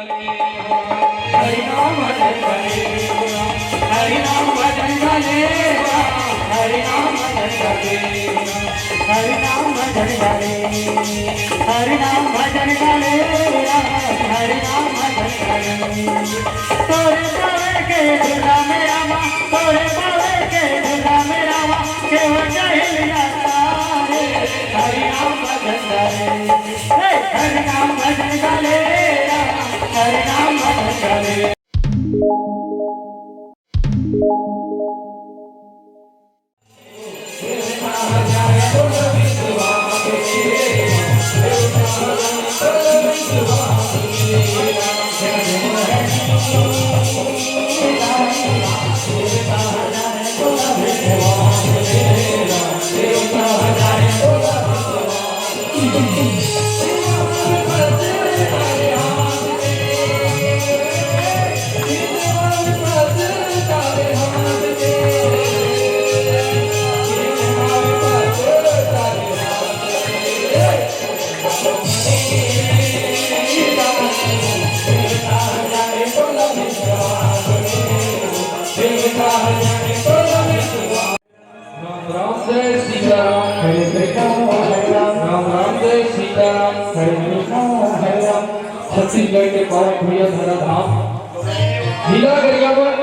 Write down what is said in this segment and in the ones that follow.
हरि नाम भजन करे, हरि नाम भजन करे, हरि नाम भजन करे, हरि नाम भजन करे, हरि नाम भजन करे, हरि नाम भजन करे। तोरे पावे के दुला मेरा माँ, तोरे पावे के दुला मेरा माँ, केवल जहिल जाता है। हरि नाम भजन करे, हरि नाम भजन करे, हरि नाम भजन करे। छत्तीसगढ़ के पावन भैया धरा धाम जिला गरियाबंद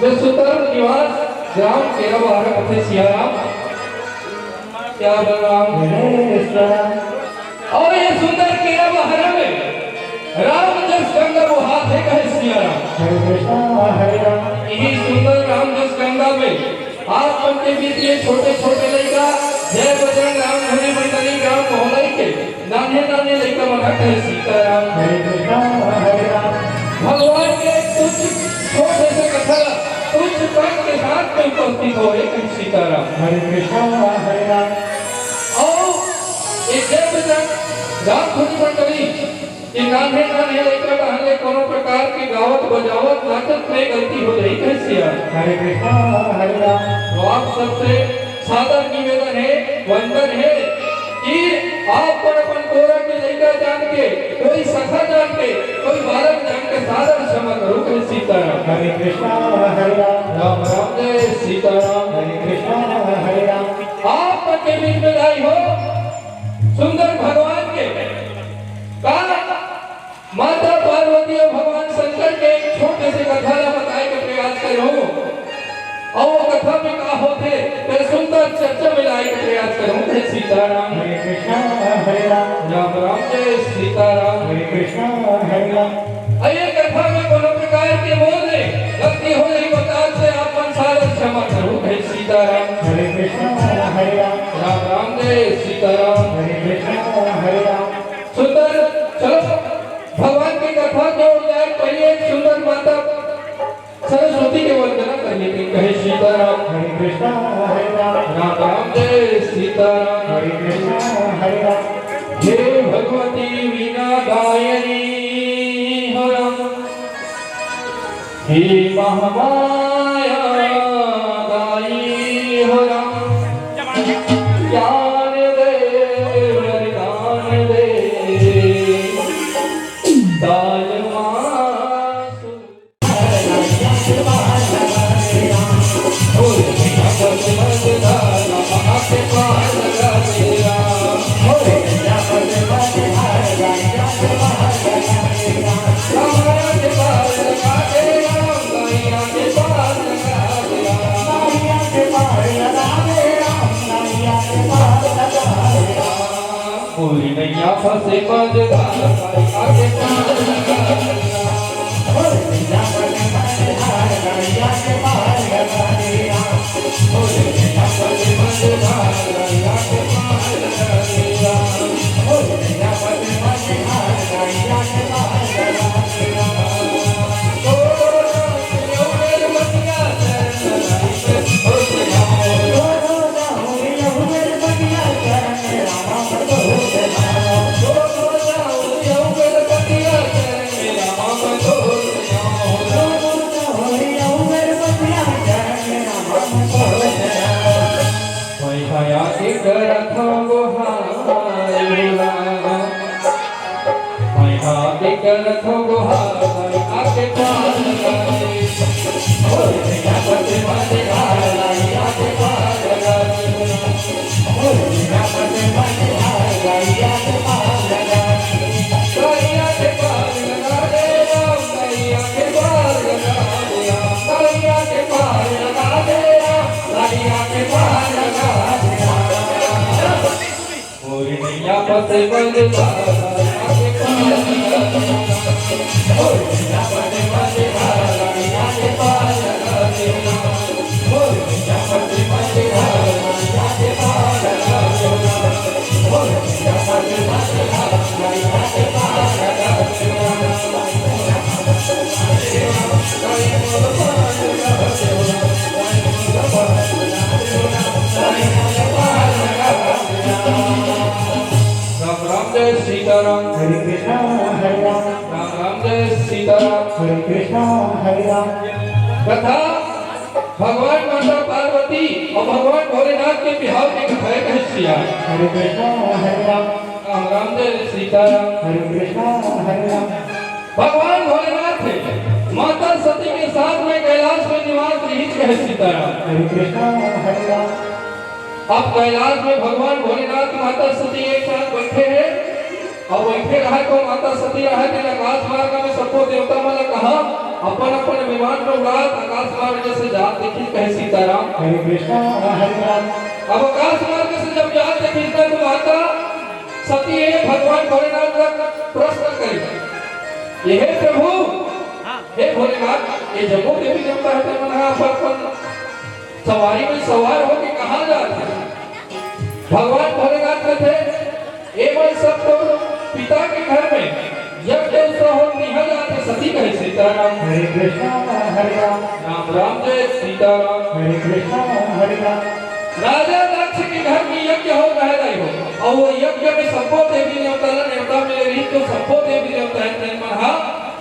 में सुतर निवास ग्राम केरा बाहर पते सियाराम क्या बलराम और ये सुंदर केरा बाहर में राम जस गंगा वो हाथ है कहे सियाराम यही सुंदर राम जस गंगा में आप उनके बीच में छोटे छोटे लड़का जय बजरंग राम धनी मंडली ग्राम मोहल्ले के नाने नाने लड़का मना कहे सीताराम भगवान के कुछ छोटे से कथा कुछ पद के साथ में उपस्थित हो एक सीताराम हरे कृष्णा हरे राम। और एक जय बजरंग राम धनी मंडली ये नाने नाने लड़का कहले कोनो प्रकार की गावत बजावत नाचत में गलती हो गई कैसे हरे कृष्णा हरे राम। तो आप सबसे सादर निवेदन है वंदन है कि आप पर अपन कोरा के लड़का जान के कोई सखा जान के कोई बालक जान के सादर क्षमा करो कहे सीताराम हरे कृष्णा हरे राम। राम राम जय सीताराम हरे कृष्णा हरे राम। आप के बीच में लाई हो सुंदर भगवान के का माता पार्वती और भगवान शंकर के एक छोटे से कथा बताए के प्रयास करो और कथा में कहा होते तो सुंदर चर्चा मिलाए के प्रयास करूं जय सीताराम हरे कृष्णा हरे राम। राम राम जय सीताराम हरे कृष्णा हरे राम। ये कथा में कोनो प्रकार के बोले गलती हो रही बता से आप सारा क्षमा करो जय सीताराम हरे कृष्णा हरे राम। राम राम जय सीताराम हरे कृष्णा हरे राम। सुंदर चलो भगवान की कथा जोड़ जाए पहले एक सुंदर माता सरस्वती के वंदना करने के कहे सीताराम हरे कृष्णा हरे राम। राम राम जय सीताराम हरे कृष्णा हरे राम। हे भगवती वीणा गायनी हरम हे महामाया गाई हरम ज्ञान दे वरदान दे दाल नैया फंसे पद आगे गणथो गुहार लाई आके पार लगाए और बिना पते माने हार लाई आके पार लगाए और बिना पते माने हार लाई आके पार लगाए लाई आके पार लगा दे राम लाई आके पार लगा दे राम लाई आके पार लगा दे राम लाई आके पार लगा दे राम और बिना पते माने हार लाई आके पार लगा दे और बिना पते माने हार लाई आके पार लगा दे और बिना पते माने हार लाई आके पार लगा दे और बिना पते माने हार लाई आके पार लगा दे राम राम जय सीताराम हरे कृष्णा हरे राम राम राम जय सीताराम हरे कृष्णा हरे राम। कथा भगवान माता पार्वती और भगवान भोलेनाथ के बिहाव की कथा है कहसिया हरे कृष्णा हरे राम राम राम जय सीताराम हरे कृष्णा हरे राम। भगवान भोलेनाथ थे माता सती के साथ में कैलाश में निवास रही कह सीताराम हरे कृष्णा हरे राम। अब कैलाश में भगवान भोलेनाथ माता सती एक साथ बैठे हैं और बैठे रहा तो माता सती रहा कि आकाश मार्ग में सबको देवता माला कहा अपन अपन विमान में उड़ात आकाश मार्ग से जात देखी कह सीताराम हरे कृष्णा हरे राम। अब आकाश मार्ग से जब जात देखी तो माता सती ये भगवान भोलेनाथ का प्रश्न करी ये हे प्रभु हे भोलेनाथ ये जम्मू देवी देवता है तो मना अपन सवारी में सवार होके कहाँ जाते हैं भगवान भोलेनाथ कहते एवं सब तो पिता के घर में यज्ञ उत्सव हो निहा जाते सती कहे सीताराम हरे कृष्णा हरे राम राम राम जय सीताराम हरे कृष्णा हरे राम। राजा दक्ष के घर में यज्ञ हो रहा है और वो यज्ञ में सबको देवी देवता नेवता मिले रही तो सबको देवी देवता है महा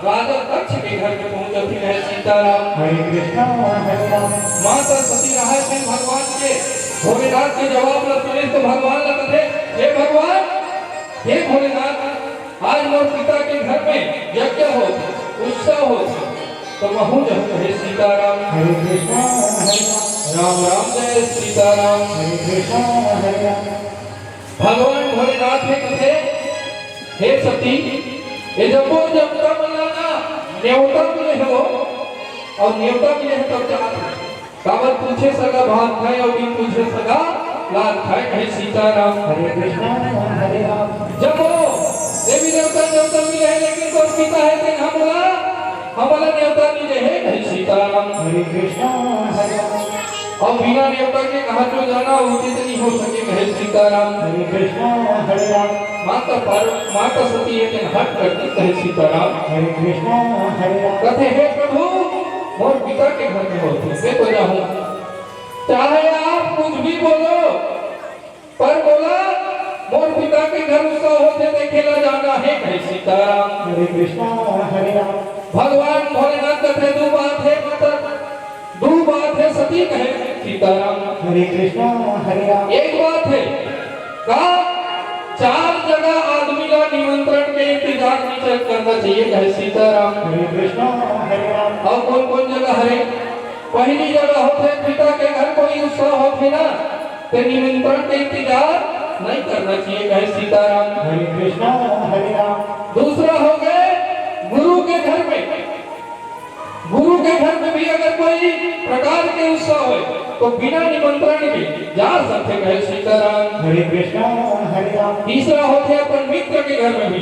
राजा दक्ष के घर में पहुंचती है सीताराम हरे कृष्णा हरे राम। माता सती रहा है भगवान के भोलेनाथ के जवाब न सुने तो भगवान लगते हे भगवान हे भोलेनाथ आज मोर पिता के घर में यज्ञ हो उत्सव हो तो महू जब कहे सीताराम हरे कृष्णा हरे राम राम राम जय सीताराम हरे कृष्णा हरे राम। भगवान भोलेनाथ ने कहे हे सती ये जब जबता मनाना न्योता मिले हो और न्योता मिले है तब जात कावत पूछे सगा भात खाए और भी पूछे सगा लाल खाए कहे सीताराम हरे कृष्णा हरे राम। जब देवी देवता न्योता मिले है लेकिन कोई पिता है तो हम बोला हमारा न्योता मिले है कहे सीताराम हरे कृष्णा हरे राम। और बिना न्योता के कहा जो जाना उचित नहीं हो सके कहे सीताराम हरे कृष्णा हरे राम। माता सती एक दिन हट करती कहे सीताराम हरे कृष्णा हरे राम। कहते हे प्रभु मोर पिता के घर में हो मैं तो जाऊं चाहे आप कुछ भी बोलो पर बोला मोर पिता के घर उसका होते देखे ला जाना है कहे सीताराम हरे कृष्णा हरे राम। भगवान भोलेनाथ कहते दो बात है माता दो बात है सती कहे सीताराम हरे कृष्णा हरे राम। एक बात है कहा 4 जगह आदमी का निमंत्रण के इंतजार नीचे करना चाहिए कहे सीताराम हरे कृष्णा हरे राम। और कौन कौन जगह है पहली जगह होते पिता के घर कोई उत्सव होते ना तो निमंत्रण के इंतजार नहीं करना चाहिए कहे सीताराम हरे कृष्णा हरे राम। दूसरा हो गए गुरु के घर में भी अगर कोई प्रकार के उत्सव हो तो बिना निमंत्रण के जा सकते कहे सीताराम हरे कृष्णा हरे राम। तीसरा होते अपन मित्र के घर में भी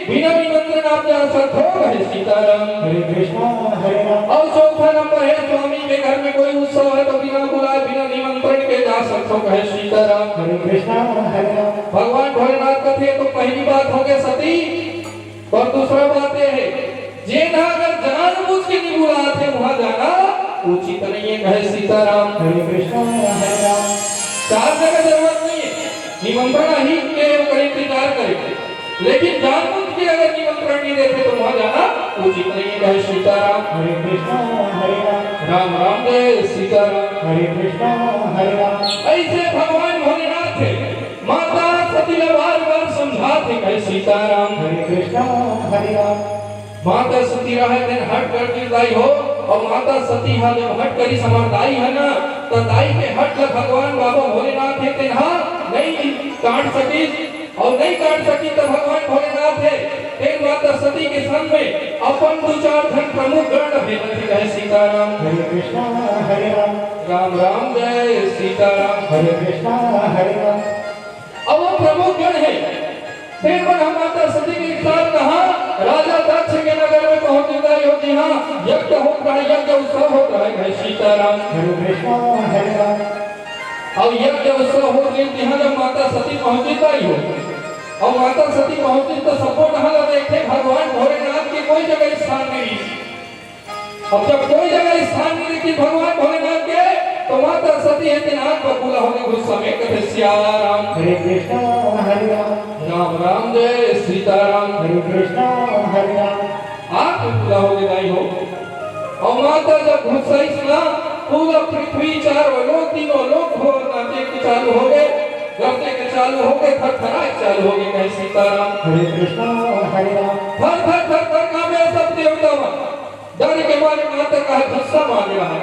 बिना निमंत्रण आप जा सकते हो कहे सीताराम हरे कृष्णा हरे राम। और चौथा नंबर है स्वामी के घर में कोई उत्सव है तो बिना बुलाए बिना निमंत्रण के जा सकते हो कहे सीताराम हरे कृष्णा हरे राम। भगवान भोलेनाथ कहते तो पहली बात हो गई सती और दूसरा बात ये है जेना अगर जानबूझ के नहीं बुलाते वहां जाना उचित नहीं है कहे सीताराम हरे कृष्णा हरे राम। 4 जगह जरूरत नहीं है निमंत्रण ही के करे इंतजार करे लेकिन जानबूझ के अगर निमंत्रण नहीं देते तो वहां जाना उचित नहीं है कहे सीताराम हरे कृष्णा हरे राम। राम राम जय सीताराम हरे कृष्णा हरे राम। ऐसे भगवान भोलेनाथ थे माता सती ने बार-बार समझाते थे कहे सीताराम। हरे कृष्णा हरे राम। माता सती रहे दिन हट कर गिर दाई हो और माता सती हा जब हट करी समर दाई है ना तो दाई के हट ल भगवान बाबा भोलेनाथ है तिन्हा नहीं काट सकी और नहीं काट सकी तो भगवान भोलेनाथ है तेन माता सती के संग में अपन दो चार धन प्रमुख गण भेज थे कहे सीताराम। हरे कृष्णा हरे राम। राम राम जय सीताराम। हरे कृष्णा हरे राम। अब वो प्रमुख गण है फिर पर हम माता सती के साथ कहा राजा दक्ष के नगर में पहुंच गए हो जी हाँ यज्ञ हो रहा है यज्ञ उत्सव हो रहा है सीताराम। हरे कृष्णा हरे राम। अब यज्ञ उत्सव हो रही जहाँ जब माता सती पहुंची ही हो और माता सती पहुंची तो सबको कहा देखे भगवान भोलेनाथ की कोई जगह स्थान नहीं। अब जब कोई जगह स्थान नहीं थी भगवान भोलेनाथ के तो माता सती है दिन आग बबूला होने गुस्सा में कहते सियाराम। हरे कृष्णा हरे राम। राम राम जय सीताराम। हरे कृष्णा हरे राम। आग बबूला हो गई हो और माता जब गुस्सा सुना पूरा पृथ्वी चारों लोग तीनों लोग घोर नाचे के चालू हो गए गरजे के चालू हो गए थरथराए चालू हो गए कहे सीताराम। हरे कृष्णा हरे राम। थर थर थर थर कांपे सब देवता डर के मारे माता का गुस्सा मार रहा है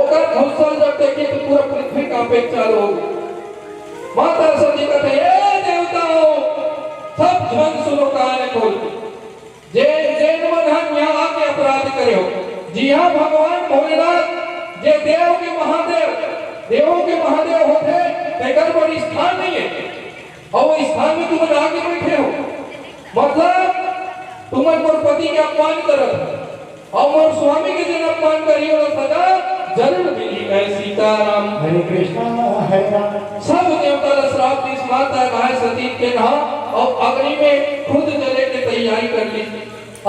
ओकर गुस्सा जब देखी तो पूरा पृथ्वी कांपे चालू हो गई। माता सती कहते ए देवताओं सब जन सुनो कान खोल जे जैन मन हम यहाँ आके अपराध करे हो जी हाँ भगवान भोलेनाथ जे देव के महादेव देवों के महादेव होते तेकर बड़ी स्थान नहीं है और वो स्थान में तुम आगे बैठे हो मतलब तुम मोर पति के अपमान करत और मोर स्वामी के दिन अपमान करियो सजा जरूर मिली कहे सीताराम। हरे कृष्णा हरे राम। सब देवता ने श्राप इस माता गाय सती के नाम और अग्नि में खुद जले की तैयारी कर ली।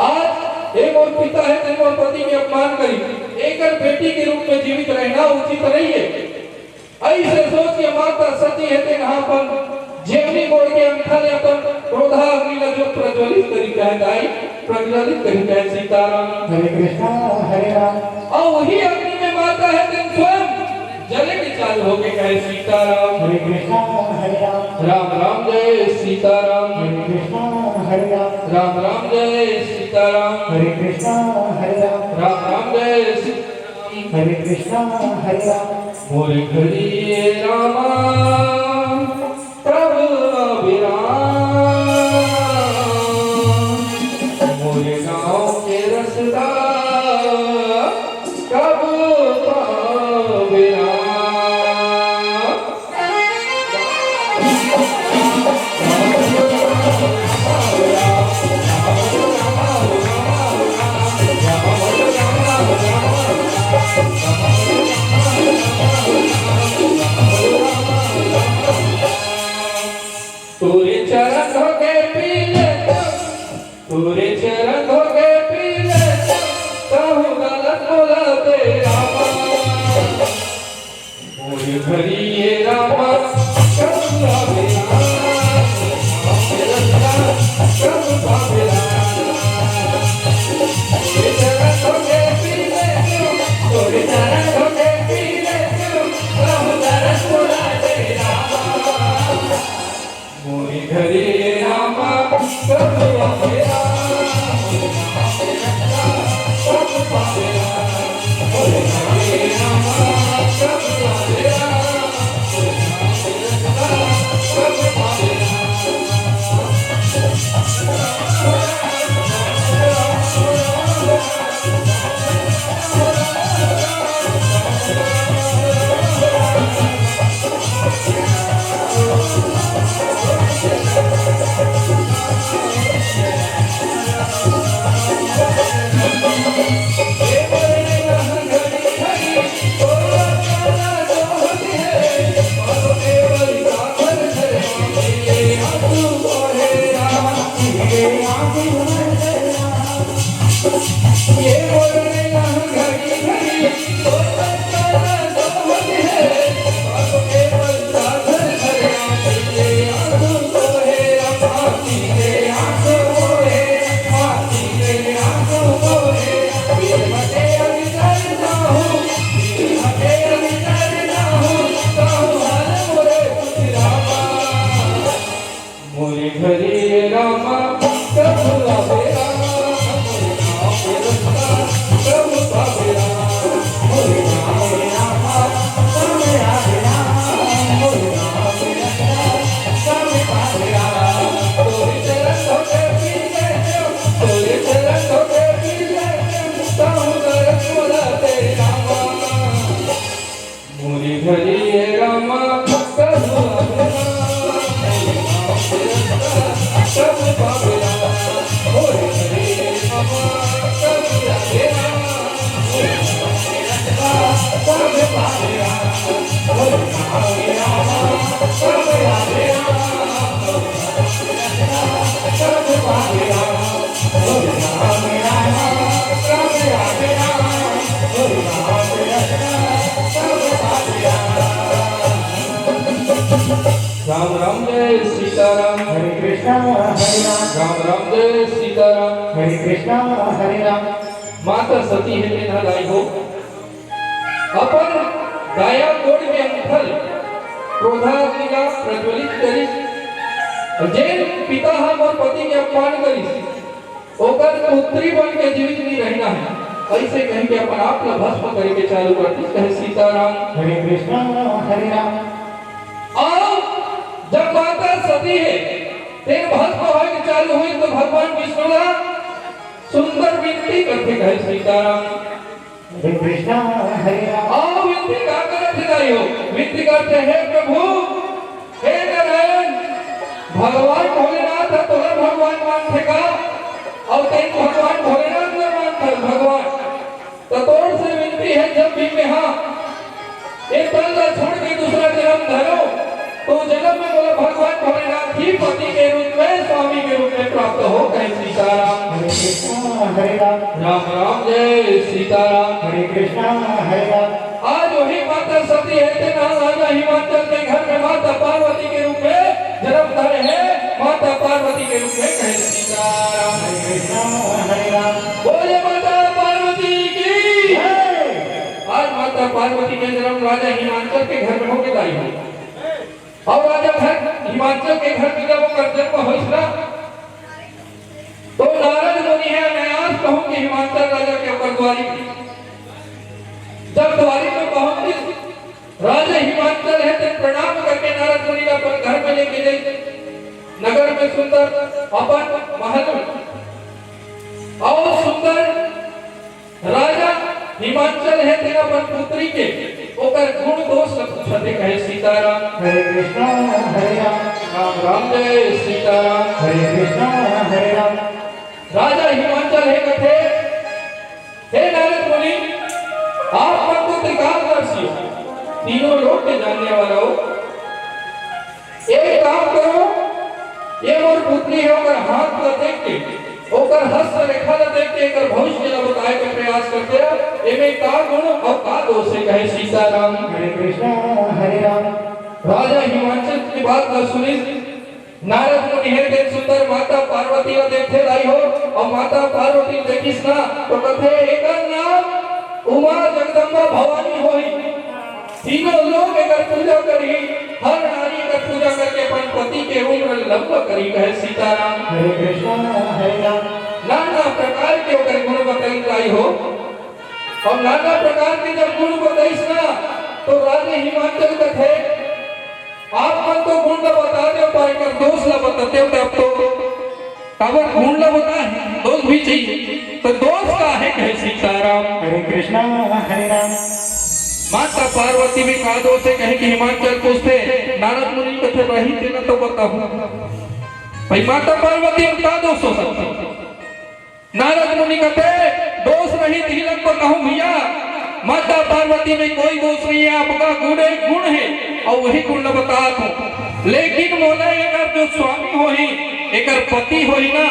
आज एक और पिता है तेरे और पति के अपमान करी एक बेटी के रूप में जीवित रहना उचित नहीं है। ऐसे सोच के माता सती है तेरे यहाँ पर जेवनी बोल के अंखा ले अपन क्रोधा अग्नि लगे प्रज्वलित करी कहे दाई प्रज्वलित करी कहे सीताराम। हरे कृष्णा हरे राम। और वही अग्नि में माता है तेरे स्वयं जले के चालू हो गए कहे सीताराम। हरे कृष्णा हरे राम। राम राम जय सीताराम। हरे कृष्णा हरे राम। राम राम जय सीताराम। हरे कृष्णा हरे राम। राम राम जय सीताराम। हरे कृष्णा हरे राम। मोरे घरी रामा प्रभु अभिराम मोरे गाँव के रसदा कब अभिराम। तोरे चरण हो गए पीले तोरे चरण हो गए पीले कहूँ गलत बोला तेरा मोरे घरी ये रामा करुणा बेरा करुणा बेरा तोरे चरण हो गए पीले तोरे चरण हो गए पीले कहूँ गलत बोला तेरा मोरे घरे रामा करुणा बेरा करुणा बेरा मोरे घरे रामा करुणा बेरा करुणा बेरा। मोरे घरे राम राम जय सीताराम। हरे कृष्णा हरे राम। राम राम जय सीताराम। हरे कृष्णा हरे राम। माता सती है तेना दाई हो अपन दाया कोड में अंथल क्रोधाग्निका प्रज्वलित करी जेन पिता हम और पति के अपमान करी ओकर पुत्री बन के जीवित नहीं रहना है ऐसे कहीं के अपन आप ला भस्म करके चालू करती कहे सीताराम। हरे कृष्णा हरे राम। और जब माता सती है तेन भस्म होए के चालू हुई तो भगवान विष्णु ला सुंदर विनती करते कहे सीताराम। हरे कृष्णा हरे राम। आओ विनती का करते दाई हो विनती करते हैं प्रभु हे नारायण भगवान भोलेनाथ तोहर भगवान मानते का और तेन भगवान भोलेनाथ न मानते भगवान तो तोर से विनती है जब भी मैं हाँ एक तन का छोड़ के दूसरा जन्म धरो तो जन्म में बोला भगवान भोलेनाथ ही पति के रूप में स्वामी के रूप में प्राप्त हो कहे सीताराम। हरे कृष्णा हरे राम। राम राम जय सीताराम। हरे कृष्णा हरे राम। आज वही माता सती है तेना राजा हिमाचल के घर में माता पार्वती के रूप में जन्म धरे हैं माता पार्वती के रूप में कहे सीताराम। हरे कृष्णा हरे राम। बोले माता पार्वती की आज माता पार्वती के जन्म राजा हिमाचल के घर में होके लाई है और राजा घर हिमाचल के घर में जब ओकर जन्म होइसला तो नारद मुनि है मैं आज कहूं कि हिमाचल राजा के ऊपर द्वारी जब द्वारी में पहुंची राजा हिमाचल है तो प्रणाम करके नारद मुनि का अपन घर में लेके गए नगर में सुंदर अपन महल और सुंदर राजा हिमाचल है तेरा अपन पुत्री के ओकर गुण दोष पूछते कहे सीताराम। हरे कृष्णा हरे राम। राम राम जय सीताराम। हरे कृष्णा हरे राम। राजा हिमाचल है कथे हे नारद मुनि आप मन को त्रिकालदर्शी हो तीनों लोक के जानने वाला हो एक काम करो ये मोर पुत्री है ओकर हाथ को देख के ओकर हस्त रेखा ला देख के एकर भविष्य ला बताए के प्रयास करते हैं एमे का गुण और का दोष है कहे सीताराम। हरे कृष्णा हरे राम। राजा हिमाचल की बात न सुनी नारद मुनि है देख सुंदर माता पार्वती ला देखते लाई हो और माता पार्वती देखिस ना तो कथे एकर नाम उमा जगदम्बा भवानी होई तीनों लोग एकर पूजा करी हर नारी का पूजा करके अपन पति के उम्र लंबा करी कहे सीताराम। हरे कृष्णा हरे राम। नाना प्रकार के ओकर गुण बताई लाई हो और नाना प्रकार के जब गुण बताइस ना तो राजा हिमाचल कथे आप मन तो गुण ला बता दे पर एकर दोष ला बताते हो तब तो काबर गुण ला बता दोष भी चाहिए तो दोष का है कहे सीताराम। हरे कृष्णा हरे राम। माता पार्वती भी का दोष है कहे कि हिमाचल पूछते नारद मुनि कथे रही तेना तो बताऊं भाई माता पार्वती में का दोष हो सकता नारद मुनि कथे दोष नहीं तिलक को कहूं भैया माता पार्वती में कोई दोष नहीं है आपका गुण है और वही गुण बता दूं लेकिन मोला एकर जो स्वामी होई एकर पति होई ना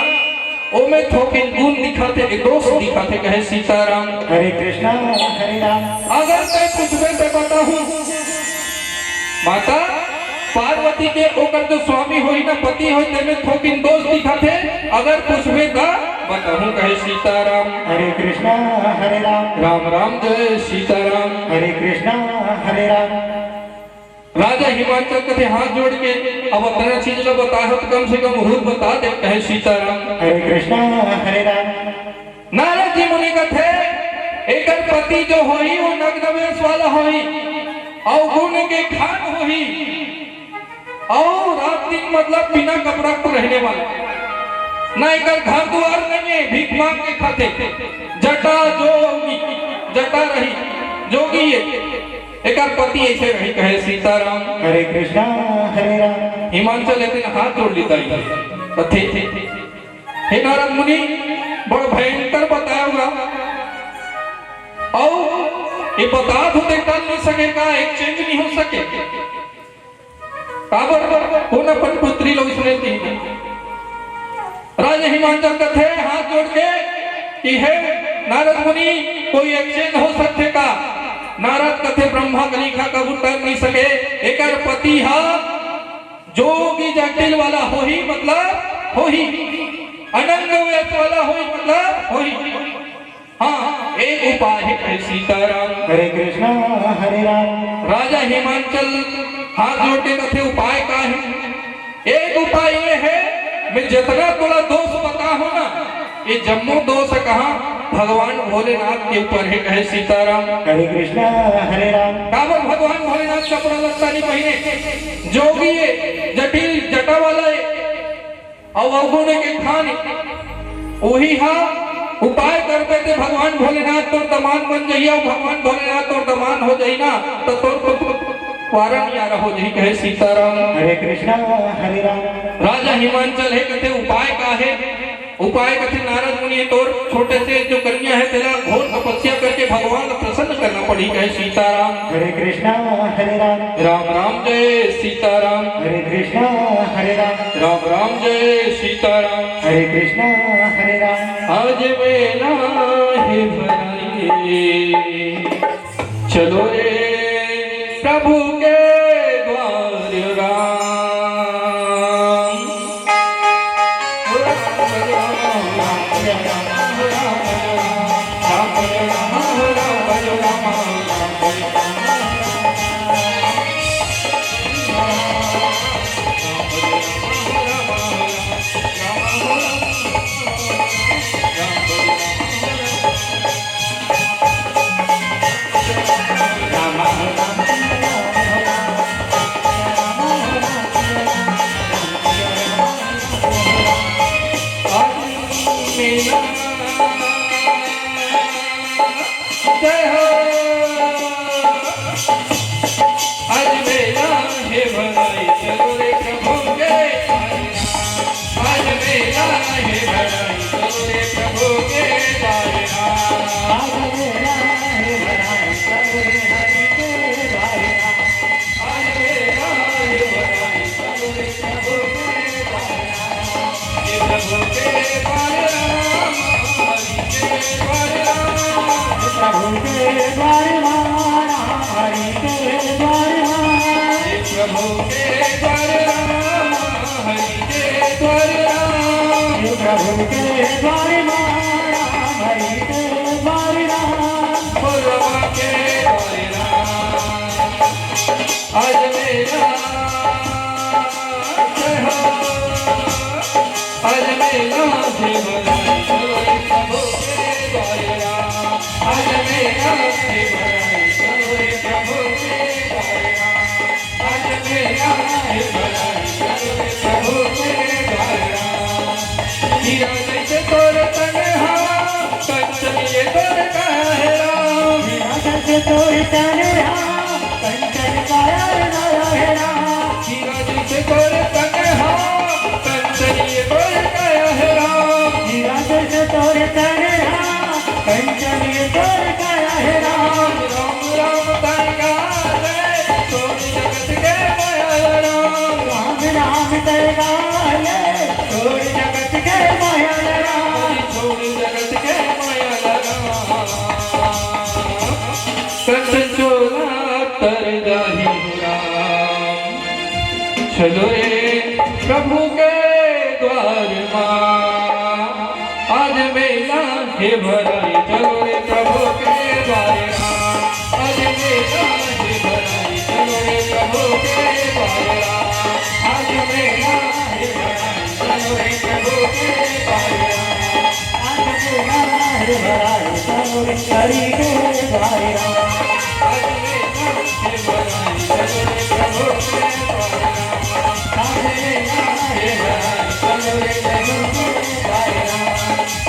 ओमे थोके गुण दिखाते के दोष दिखाते कहे सीताराम। हरे कृष्णा हरे राम। अगर मैं पूछबे तो बताऊं माता पार्वती के ओकर जो स्वामी होई ना पति होई तेमे थोकिन दोष दिखाते अगर पूछबे तो बताऊं कहे सीताराम। हरे कृष्णा हरे राम। राम राम जय सीताराम। हरे कृष्णा हरे राम। राजा हिमाचल कथे हाथ जोड़ के अब अपना चीज ला बता तो कम से कम हुद बता दे कहे सीताराम। हरे कृष्णा हरे राम। नारद जी मुनि कथे एकर पति जो होई वो नग्न वेश वाला होई और गुण के खान होई और रात दिन मतलब बिना कपड़ा को रहने वाला ना एकर घर द्वार नहीं है भीख मांग के खाते जटा जोगी जटा रही जोगी है एकर पति ऐसे रही कहे सीताराम। हरे कृष्णा हरे राम। हिमाचल एक दिन हाथ जोड़ लेता कथे हे नारद मुनि बड़ा भयंकर बताया होगा और ये बता तो कर नहीं सकेगा एक्सचेंज नहीं हो सके काबर अपन पुत्री लोग इसने दी राजा हिमाचल कथे हाथ जोड़ के कि हे नारद मुनि कोई एक्सचेंज हो सकते का नारद कथे ब्रह्मा कलिका कबूल कर नहीं सके एकर पति हा जोगी जटिल वाला हो ही मतलब हो ही, अनंग वेश वाला हो ही मतलब हो ही। हाँ, एक उपाय है सीताराम। हरे कृष्णा हरे राम। राजा हिमांचल हाथ जोड़ के कथे उपाय का है। एक उपाय ये है, मैं जितना थोड़ा दोष बता हूं ना, ये जम्मू दोष कहा भगवान भोलेनाथ के ऊपर है, कहे सीताराम। हरे कृष्णा हरे राम। काबर भगवान भोलेनाथ कपड़ा लत्ता नहीं पहने, जोगी है, जटिल जटा वाला है, और अवगुण के खान वही हा उपाय करते थे भगवान भोलेनाथ तोर दमान बन जाइए, और भगवान भोलेनाथ तोर दमान हो जाई ना तो तोर वारण यार हो जाई, कहे सीताराम। हरे कृष्णा हरे राम। राजा हिमांचल है कहते उपाय का है। उपाय कहते नारद मुनि है तोर छोटे से जो कन्या है तेरा घोर तपस्या करके भगवान को प्रसन्न करना पड़ी, कहे सीताराम। हरे कृष्णा हरे राम। राम राम जय सीताराम। हरे कृष्णा हरे राम। राम राम जय सीताराम। हरे कृष्णा हरे राम। आज मेला है भराई, चलो रे प्रभु के द्वार राम। जय हो आज मेला है भराई, चलो रे प्रभु के आज मेला है भराई, चलो रे प्रभु के द्वार राम। आज मेला है भराई, चलो रे हरि के द्वार राम। आज मेला है भराई, चलो रे प्रभु के द्वार राम। ये प्रभु के द्वार राम, हरि के द्वार राम। प्रभु के द्वार राम, हरि के द्वार राम। प्रभु के द्वार राम, हरि के द्वार राम। प्रभु के द्वार राम, हरि के द्वार राम। भोलवा के द्वार राम। आज मेरा जय हो, आज मेरा है भराई, चलो रे प्रभु के द्वार राम। आज मेरा है भराई, चलो रे प्रभु के द्वार राम। आज मेरा है भराई, चलो रे प्रभु के द्वार राम। हीरा जैसे तोर तन हवा, कंचन ये तोर काहे राम। हीरा जैसे तोर तन हवा, कंचन काया है राम। हीरा जैसे तोर तन हवा, कंचन ये तोर काया है राम। हीरा जैसे तोर तन हवा, कंचन ये तोर काया है राम। राम राम ताई गाले, तोर जगत के माया राम। राम राम तेरे गाले, तोर जगत के माया राम। छोड़ जगत के माया राम। कंचन चोला तर जाही राम। चलो रे प्रभु के द्वार मां, आज मेला है भराई, चलो रे प्रभु के द्वार राम। आज मेला है भराई, चलो रे प्रभु के द्वार राम। आज मेला है भराई, चलो रे प्रभु के द्वार राम। आज मेला है भराई, चलो रे हरि के द्वार राम। आज मेला है भराई, चलो रे प्रभु के द्वार राम। आज मेला है भराई, चलो रे प्रभु के द्वार राम।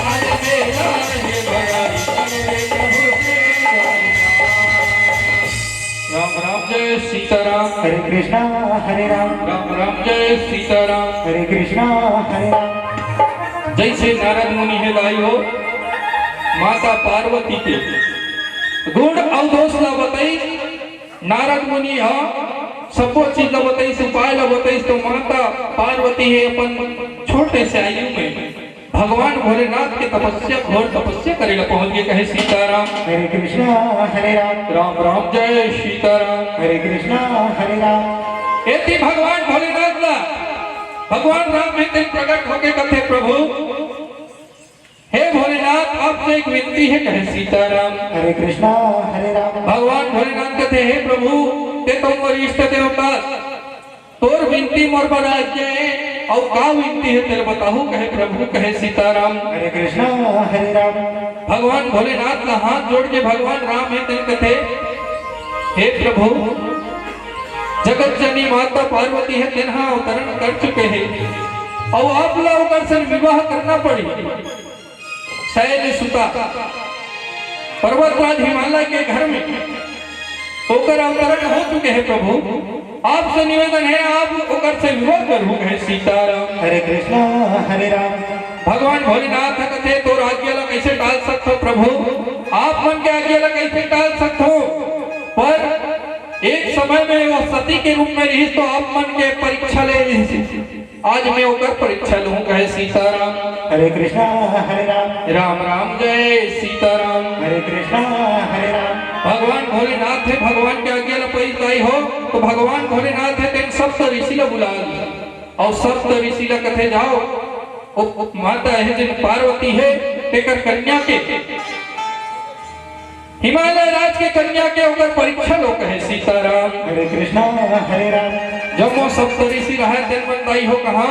आज मेला है भराई, चलो रे प्रभु के द्वार राम। राम राम जय सीताराम। हरे कृष्णा हरे राम। राम राम जय सीताराम। हरे कृष्णा हरे राम। जैसे नारद मुनि है लाई हो माता पार्वती के गुण और दोष ला बताई, नारद मुनि हा सबो चीज ला बताई, उपाय ला बताई। तो माता पार्वती है अपन छोटे से आयु में भगवान भोलेनाथ के तपस्या घोर तपस्या करेगा पहुंच गए, कहे सीताराम। हरे कृष्णा हरे राम। राम राम जय सीताराम। हरे कृष्णा हरे राम। एति भगवान भोलेनाथ ला भगवान राम में तेन प्रकट होके कथे प्रभु हे भोलेनाथ आपसे एक विनती है कहे सीताराम। हरे कृष्णा हरे राम। भगवान भोलेनाथ कहते हे प्रभु ते तो मोर इष्ट देवता तोर विनती मोर बराज्य और का विनती है तेरे बताहू कहे प्रभु कहे सीताराम। हरे कृष्णा हरे राम। भगवान भोलेनाथ का हाथ जोड़ के भगवान राम है तेन कथे हे प्रभु जगत जननी माता पार्वती है तेनहा अवतरण कर चुके हैं और आप लोग से विवाह करना पड़ी। शैल सुता पर्वतराज हिमालय के घर में होकर अवतरण हो चुके हैं प्रभु आपसे निवेदन है आप होकर से विवाह करूं है सीताराम। हरे कृष्णा हरे राम। भगवान भोलेनाथ कथे तो राज्य ला कैसे टाल सकते हो प्रभु आप मन के आज्ञा ला कैसे टाल सकते हो पर एक समय में वो सती के रूप में रही तो आप मन के परीक्षा ले आज मैं होकर परीक्षा लूं कहे सीताराम। हरे कृष्णा हरे राम। राम राम जय सीताराम। हरे कृष्णा हरे राम। भगवान भोलेनाथ है भगवान के आज्ञा ला पैदाई हो तो भगवान भोलेनाथ है तेन सप्त ऋषि ला बुला लिया और सप्त ऋषि ला कथे जाओ उप माता है जिन पार्वती है तेकर कन्या के हिमालय राज के कन्या के होकर परीक्षा लो कहे सीताराम। हरे कृष्णा हरे राम। जब वो सप्त ऋषि रहा तेन बताई हो कहा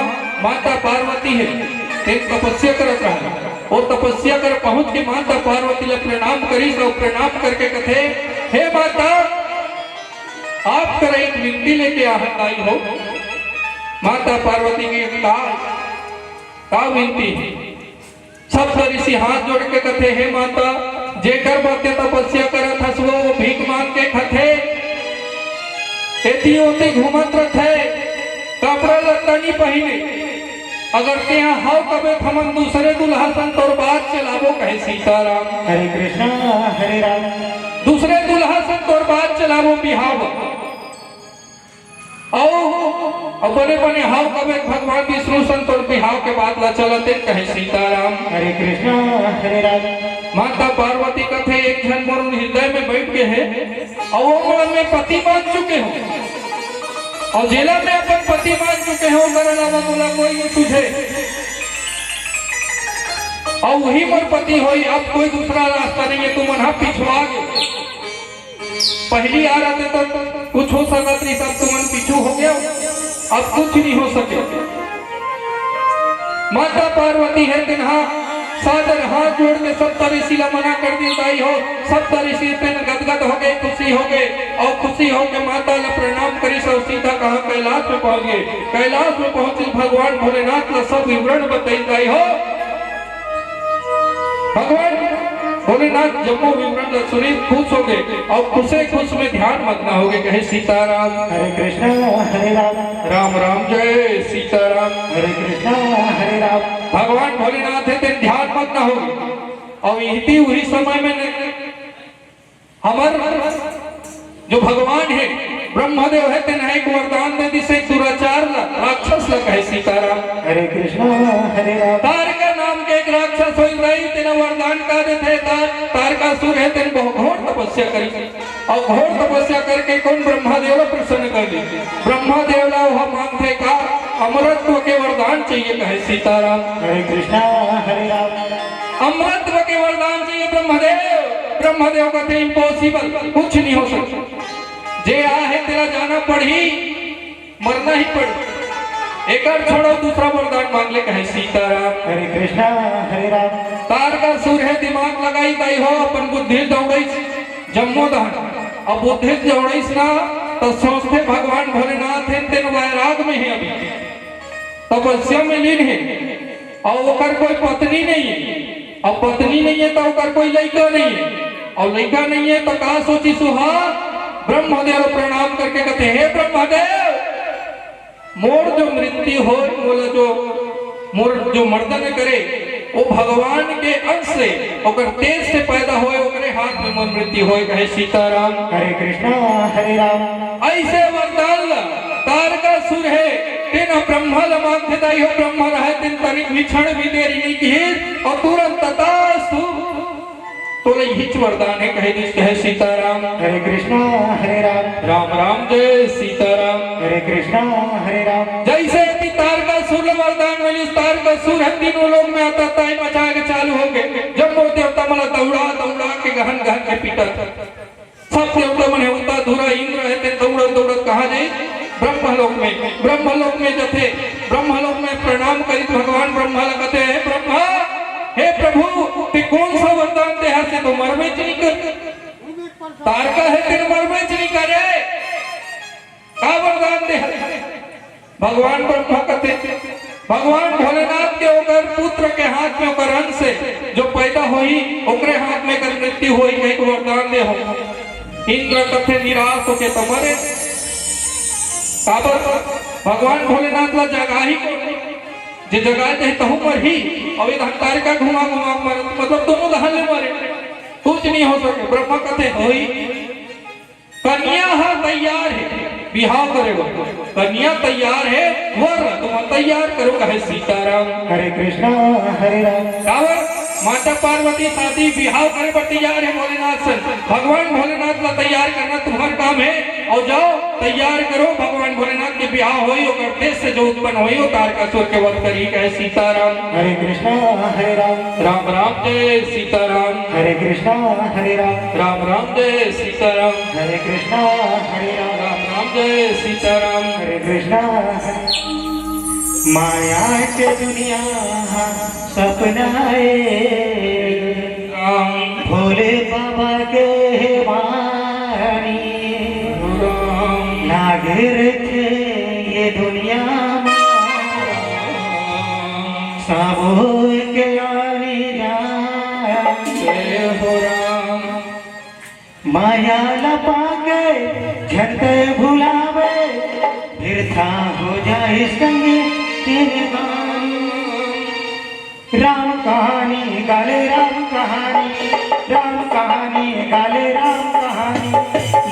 माता पार्वती है तेन तपस्या करत रहा वो तपस्या कर पहुंच के माता पार्वती ले प्रणाम करी तो प्रणाम करके कथे हे माता आप कर एक विनती लेके आई हो। माता पार्वती की का विनती सब ऋषि हाथ जोड़ के कथे हे माता जेकर बाते तपस्या करत हस वो भीख मांग के खथे एती ओती घूमत रथे कपड़ा लत्ता नहीं पहने अगर ते यहाँ हाव कबे थमन दूसरे दुल्हा संत और बात चलावो कहे सीताराम। हरे कृष्णा हरे राम। दूसरे दुल्हा संत और बात चलावो बिहाव बने बने हाव कबे भगवान विष्णु संत और बिहाव के बाद ला चलते कहे सीताराम। हरे कृष्णा हरे राम। माता पार्वती कथे एक क्षण मोर हृदय में बैठ के है और वो में पति मान चुके हो और जेला में अपन पति मान चुके हो कर अलावा बोला कोई नहीं तुझे और वही मोर पति हो अब कोई दूसरा रास्ता नहीं है तुम मना पिछवा गए पहली आ रहे तो कुछ हो सकता नहीं सब तुम पीछू हो गया अब कुछ नहीं हो सके। माता पार्वती है तिन्हा सादर हाथ जोड़ के सब ऋषि ला मना कर देता ही हो सब ऋषि गदगद हो गए खुशी हो गए और खुशी हो के माता ला प्रणाम करी सब सीधा कहा कैलाश में पहुंच गए। कैलाश में पहुंचे भगवान भोलेनाथ ला सब विवरण बताई ही हो। भगवान भोलेनाथ जम्मू विवरण सुनी खुश हो गए और खुशे खुश में ध्यान मग्न हो गए कहे सीताराम। हरे कृष्णा हरे राम। राम राम जय सीताराम। हरे कृष्णा हरे राम। भगवान भोलेनाथ है तेन ध्यान मग्न हो गए और इसी वही समय में हमार जो भगवान है ब्रह्मदेव है तेन एक वरदान दे दिसे दुराचार राक्षस ला कहे सीताराम। हरे कृष्णा हरे राम। तारका नाम के एक राक्षस हो रही तेना वरदान का देते तारकासुर है तेन बहुत घोर तपस्या करी और घोर तपस्या करके कौन ब्रह्मदेव प्रसन्न कर दी। ब्रह्मदेव ला वह मांगते का अमरत्व के वरदान चाहिए कहे सीताराम। हरे कृष्णा हरे राम। अमरत्व के वरदान चाहिए ब्रह्मदेव। ब्रह्मदेव कहते इम्पॉसिबल कुछ नहीं हो सकता जे आ है तेरा जाना पड़ी मरना ही पड़ एक छोड़ो दूसरा वरदान मांग ले कहे सीताराम। हरे कृष्णा हरे राम। तारकासुर है दिमाग लगाई दाई हो अपन बुद्धि दौड़ई जम्मो दहन अब बुद्धि दौड़ईस ना तो सोचते भगवान भोलेनाथ है तेन वैराग में है अभी तपस्या में लीन है और ओकर कोई पत्नी नहीं है और पत्नी नहीं है तो ओकर कोई लड़का नहीं है और लड़का नहीं है तो कहा सोची सुहा ब्रह्मदेव प्रणाम करके कहते हे ब्रह्मदेव मोर जो मृत्यु हो बोला जो मोर जो मर्दन करे वो भगवान के अंश से ओकर तेज से पैदा होए ओकरे हाथ में मोर मृत्यु होए कहे सीताराम। हरे कृष्णा हरे राम। ऐसे वरदान तारकासुर है तेना ब्रह्मा ला मांगते दाई हो ब्रह्मा रहे तेन तनिक भी क्षण भी देरी नहीं की और तुरंत तथास्तु तो हिच वरदान है कहे सीताराम। हरे कृष्णा हरे राम। राम राम जय सीताराम। हरे कृष्णा हरे राम। जैसे तारकासुर असुर है तीनों लोग में आता ताई मचा के चालू हो गए। जब वो देवता मला दौड़ा दौड़ा के गहन गहन के पीटा सब देवता मने होता धुरा इंद्र है ते दौड़ दौड़ कहा जाए ब्रह्मलोक में जथे ब्रह्मलोक में प्रणाम करी भगवान ब्रह्मा लगते हैं ब्रह्मा हे प्रभु ते कौन सा वरदान दे है तो मरवे नहीं कर तारका है तेरे मरवे नहीं करे का वरदान दे भगवान ब्रह्मा कहते भगवान भोलेनाथ के ओकर पुत्र के हाथ में ओकर अंश से जो पैदा होई ओकरे हाथ में कर मृत्यु होई एक वरदान दे हो। इंद्र कथे निराश होके तो मरे काबर भगवान भोलेनाथ ला जगह ही जे जगह दे तहु मर ही और इधर तारका घुमा घुमा मर मतलब दोनों दहन ले मरे कुछ नहीं हो सके। ब्रह्मा कथे होई कन्या है तैयार है बिहाव करेगा कन्या तैयार है वर तुम तैयार करो कहे सीताराम। हरे कृष्णा हरे राम। कावर माता पार्वती शादी बिहाव करे पर तैयार है भोलेनाथ से भगवान भोलेनाथ का तैयार करना तुम्हारा काम है और जाओ तैयार करो भगवान भोलेनाथ के बिहाव होई और देश से जो उत्पन्न होई वो तारकासुर के वध करी कहे सीताराम। हरे कृष्णा हरे राम। राम राम जय सीताराम। हरे कृष्णा हरे राम। राम राम जय सीताराम। हरे कृष्णा हरे राम। राम राम जय सीताराम। हरे कृष्णा माया के दुनिया सपनाए राम भोले बाबा के वाणी नागिर थे ये दुनिया सबो के आने जय हो राम। माया लपा के झटके भुलावे फिर था हो जाए संग तेरे गान। राम कहानी गाले राम कहानी राम कहानी गाले राम कहानी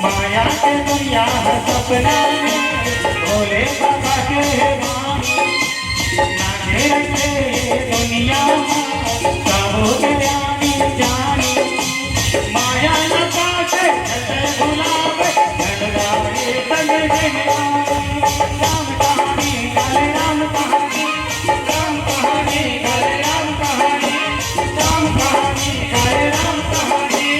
माया के दुनिया है सपना में भोले बाबा के वाणी नागे रखे दुनिया सबो के जानी जानी माया लगा के झटे बुलावे झटगाए संग राम कहानी गाले राम कहानी राम कहानी गाले राम कहानी राम कहानी गाले राम कहानी।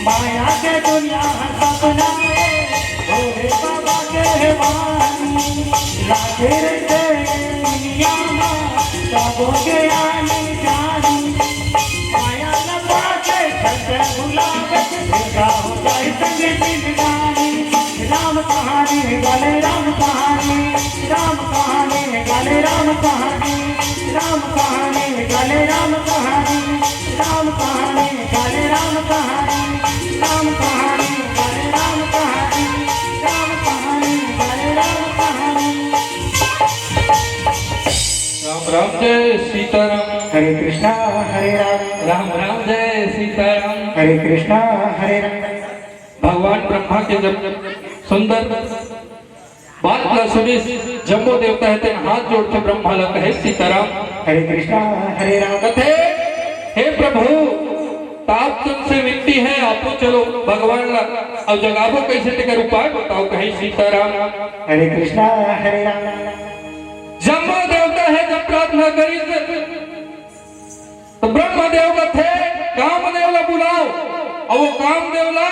माया के दुनिया सपना भोले बाबा के वाणी लागे रे दुनिया सबो के आने जानी माया लगा के झटे बुलावे भूखा हो जाए संग जिंदगानी राम कहानी गाले राम कहानी राम कहानी गाले राम कहानी राम कहानी गाले राम कहानी राम कहानी गाले राम कहानी राम कहानी गाले राम कहानी राम कहानी गाले राम कहानी। राम राम जय सीताराम। हरे कृष्णा हरे राम। राम राम जय सीताराम। हरे कृष्णा हरे राम। भगवान ब्रह्मा के जब सुंदर बात ला सुनी जम्बो देवता है तेन हाथ जोड़ के ब्रह्मा ला कहे सीताराम। हरे कृष्णा हरे राम। कथे हे प्रभु ताप तुमसे विनती है आपको चलो भगवान ला और जगाबो कैसे तेकर उपाय बताओ कहे सीताराम। हरे कृष्णा हरे राम। जम्बो देवता है जब प्रार्थना करी तो ब्रह्मदेव का थे कामदेव ला बुलाओ और वो कामदेव ला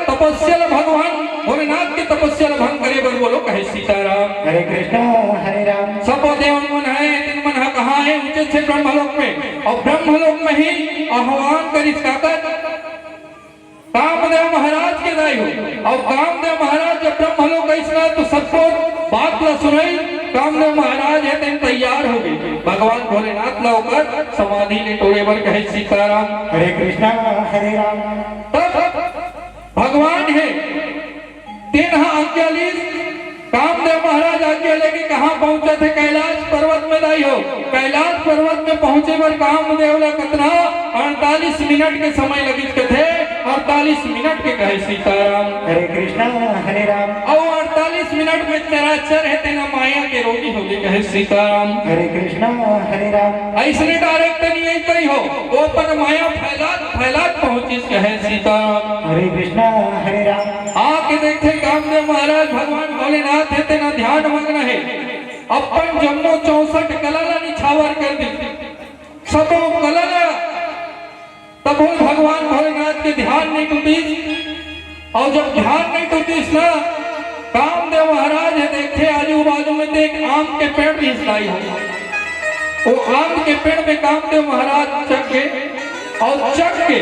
तपस्या भगवान भोलेनाथ की तपस्या भंग करे बर बोलो कहे सीताराम। हरे कृष्णा हरे राम। सब देव मन है तीन मन है कहाँ है ऊंचे से ब्रह्मलोक में और ब्रह्मलोक में ही आह्वान करी कामदेव महाराज के दाई हो और कामदेव महाराज जब ब्रह्मलोक ऐसा तो सबको बात ला सुनाई कामदेव महाराज है तेन तैयार हो गए भगवान भोलेनाथ ला होकर समाधि ने टोड़े बर कहे सीताराम। हरे कृष्णा हरे राम। तब भगवान है तीन आज्ञा ली कामदेव महाराज आज्ञा लेके कहाँ पहुंचे थे कैलाश पर्वत में दाई हो कैलाश पर्वत में पहुंचे पर कामदेव ला कितना 48 मिनट के समय लगी थे 48 मिनट के कहे सीताराम। हरे कृष्णा हरे राम। और 48 मिनट में चराचर है तेना माया के रोगी हो गए कहे सीताराम। हरे कृष्णा हरे राम। ऐसने डायरेक्ट नहीं ऐसा ही हो वो अपन माया फैलात पहुंची कहे सीताराम। हरे कृष्णा हरे राम। आके देखे कामदेव महाराज भगवान भोलेनाथ है तेना ध्यान मग्न है अपन जम्मो 64 कला निछावर कर दी सबो कला तब भगवान भोलेनाथ के ध्यान नहीं टूटी और जब ध्यान नहीं टूटी ना कामदेव महाराज है देखे आजू बाजू में देख आम के पेड़ भी हिलाई हो वो आम के पेड़ में कामदेव महाराज चढ़ के और चढ़ के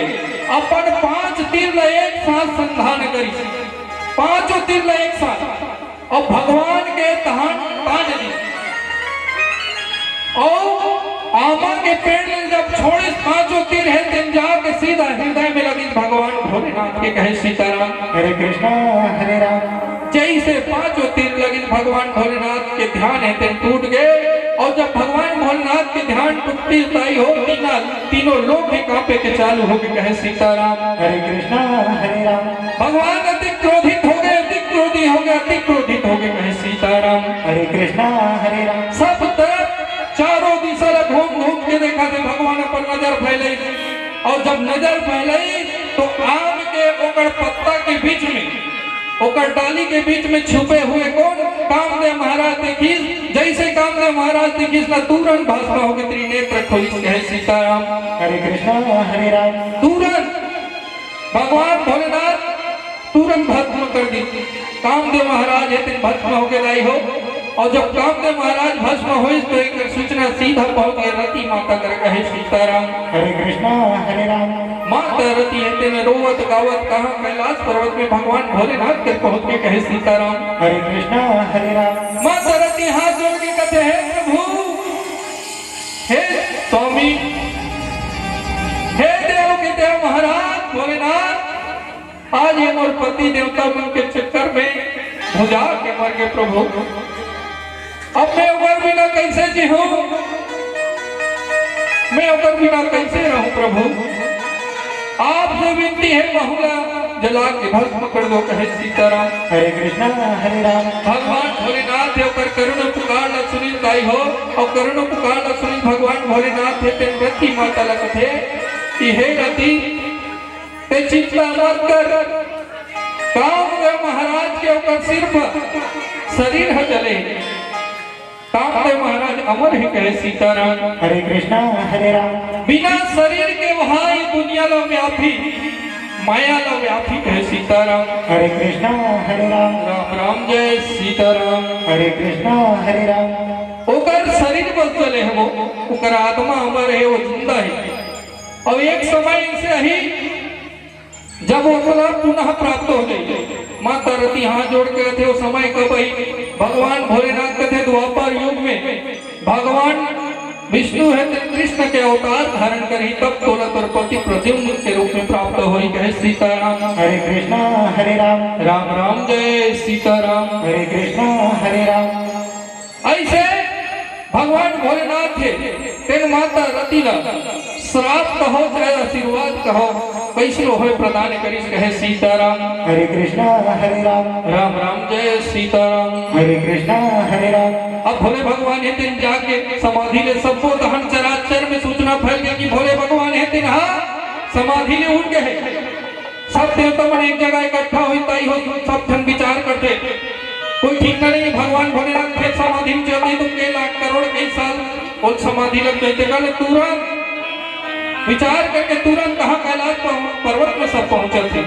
अपन 5 तीर एक साथ संधान करी 5 तीर एक साथ और भगवान के तान दी और आमा के पेड़ में जब छोड़े 5 तीर है तेन जाके सीधा हृदय में लगी भगवान भोलेनाथ के कहे सीताराम। हरे कृष्णा हरे राम। जैसे 5 तीर लगी भगवान भोलेनाथ के ध्यान है तेन टूट गए और जब भगवान भोलेनाथ के ध्यान टूटती हो तीनों लोग भी कांपे के चालू हो गए कहे सीताराम। हरे कृष्णा हरे राम। भगवान अति क्रोधित हो गए अति क्रोधी हो गए अति क्रोधित हो गए कहे सीताराम। हरे कृष्णा हरे राम। सब तरफ चारों दिशा घूम घूम के देखा थे भगवान अपन नजर फैलाई और जब नजर फैलाई तो आम के ओकर पत्ता के बीच में ओकर डाली के बीच में छुपे हुए कौन कामदेव महाराज देखी जैसे कामदेव महाराज देखी ना तुरंत भाषा हो गई त्रिनेत्र खोली कहे सीताराम। हरे कृष्णा हरे राम। तुरंत भगवान भोलेनाथ तुरंत भस्म कर दी कामदेव महाराज है भस्म होके लाई हो और जब कामदेव महाराज भस्म हुई तो एक सूचना सीधा पहुंच गई रति माता कर कहे सीताराम। हरे कृष्णा हरे राम। माता रति है तेने रोवत गावत कहाँ कैलाश पर्वत में भगवान भोलेनाथ के पहुंच के कहे सीताराम। हरे कृष्णा हरे राम। माता रति हाथ जोड़ के कहते हैं प्रभु हे स्वामी हे देव के देव महाराज भोलेनाथ आज ये मोर पति देवता मन के चक्कर में भुजा के मर गए प्रभु अब मैं उगर बिना कैसे जी हूँ मैं उगर बिना कैसे रहूं प्रभु आपसे विनती है बहुला जला के भस्म कर दो कहे सीताराम। हरे कृष्णा हरे राम। भगवान भोलेनाथ होकर करुण पुकार न सुनी ताई हो और करुण पुकार न सुनी भगवान भोलेनाथ है तेन रति माता लगते कि हे रति ते चिंता मत कर कामदेव महाराज के ऊपर सिर्फ शरीर है जले कामदेव महाराज अमर ही कहे सीताराम। हरे कृष्णा हरे राम। बिना शरीर के वहाँ दुनिया लो व्यापी माया लो व्यापी कहे सीताराम। हरे कृष्णा हरे राम। राम राम जय सीताराम। हरे कृष्णा हरे राम। ओकर शरीर बस चले है वो ओकर आत्मा अमर है वो जिंदा है और एक समय से ही जब वो पुनः प्राप्त हो गई माता रति हाथ जोड़ के थे वो समय कब आई भगवान भोलेनाथ के थे द्वापर युग में भगवान विष्णु है कृष्ण के अवतार धारण करी तब तोला पति प्रद्युम्न के रूप में प्राप्त हुई कहे सीताराम। हरे कृष्णा हरे राम। राम राम जय सीताराम। हरे कृष्णा हरे राम। ऐसे भगवान भोलेनाथ थे तेन माता रतिला श्राप कहो चाहे आशीर्वाद कहो, कैसनो हो प्रदान करिस कहे सीताराम। हरे कृष्णा हरे राम, राम राम जय सीताराम। हरे कृष्णा हरे राम। अब भोले भगवान हे दिन जाके समाधि ले सबको दहन चराचर में सूचना फैल गई कि भोले भगवान हे दिन समाधि ले उठ गए। सब देवता मन एक जगह इकट्ठा हुई ताई हो, सब जन विचार करते कोई ठीक नहीं। भगवान भोलेनाथ फिर समाधि में चलते तो कई लाख करोड़ कई साल और समाधि लग जाते। कल तुरंत विचार करके तुरंत कहा कैलाश पर्वत में सब पहुंचे थे।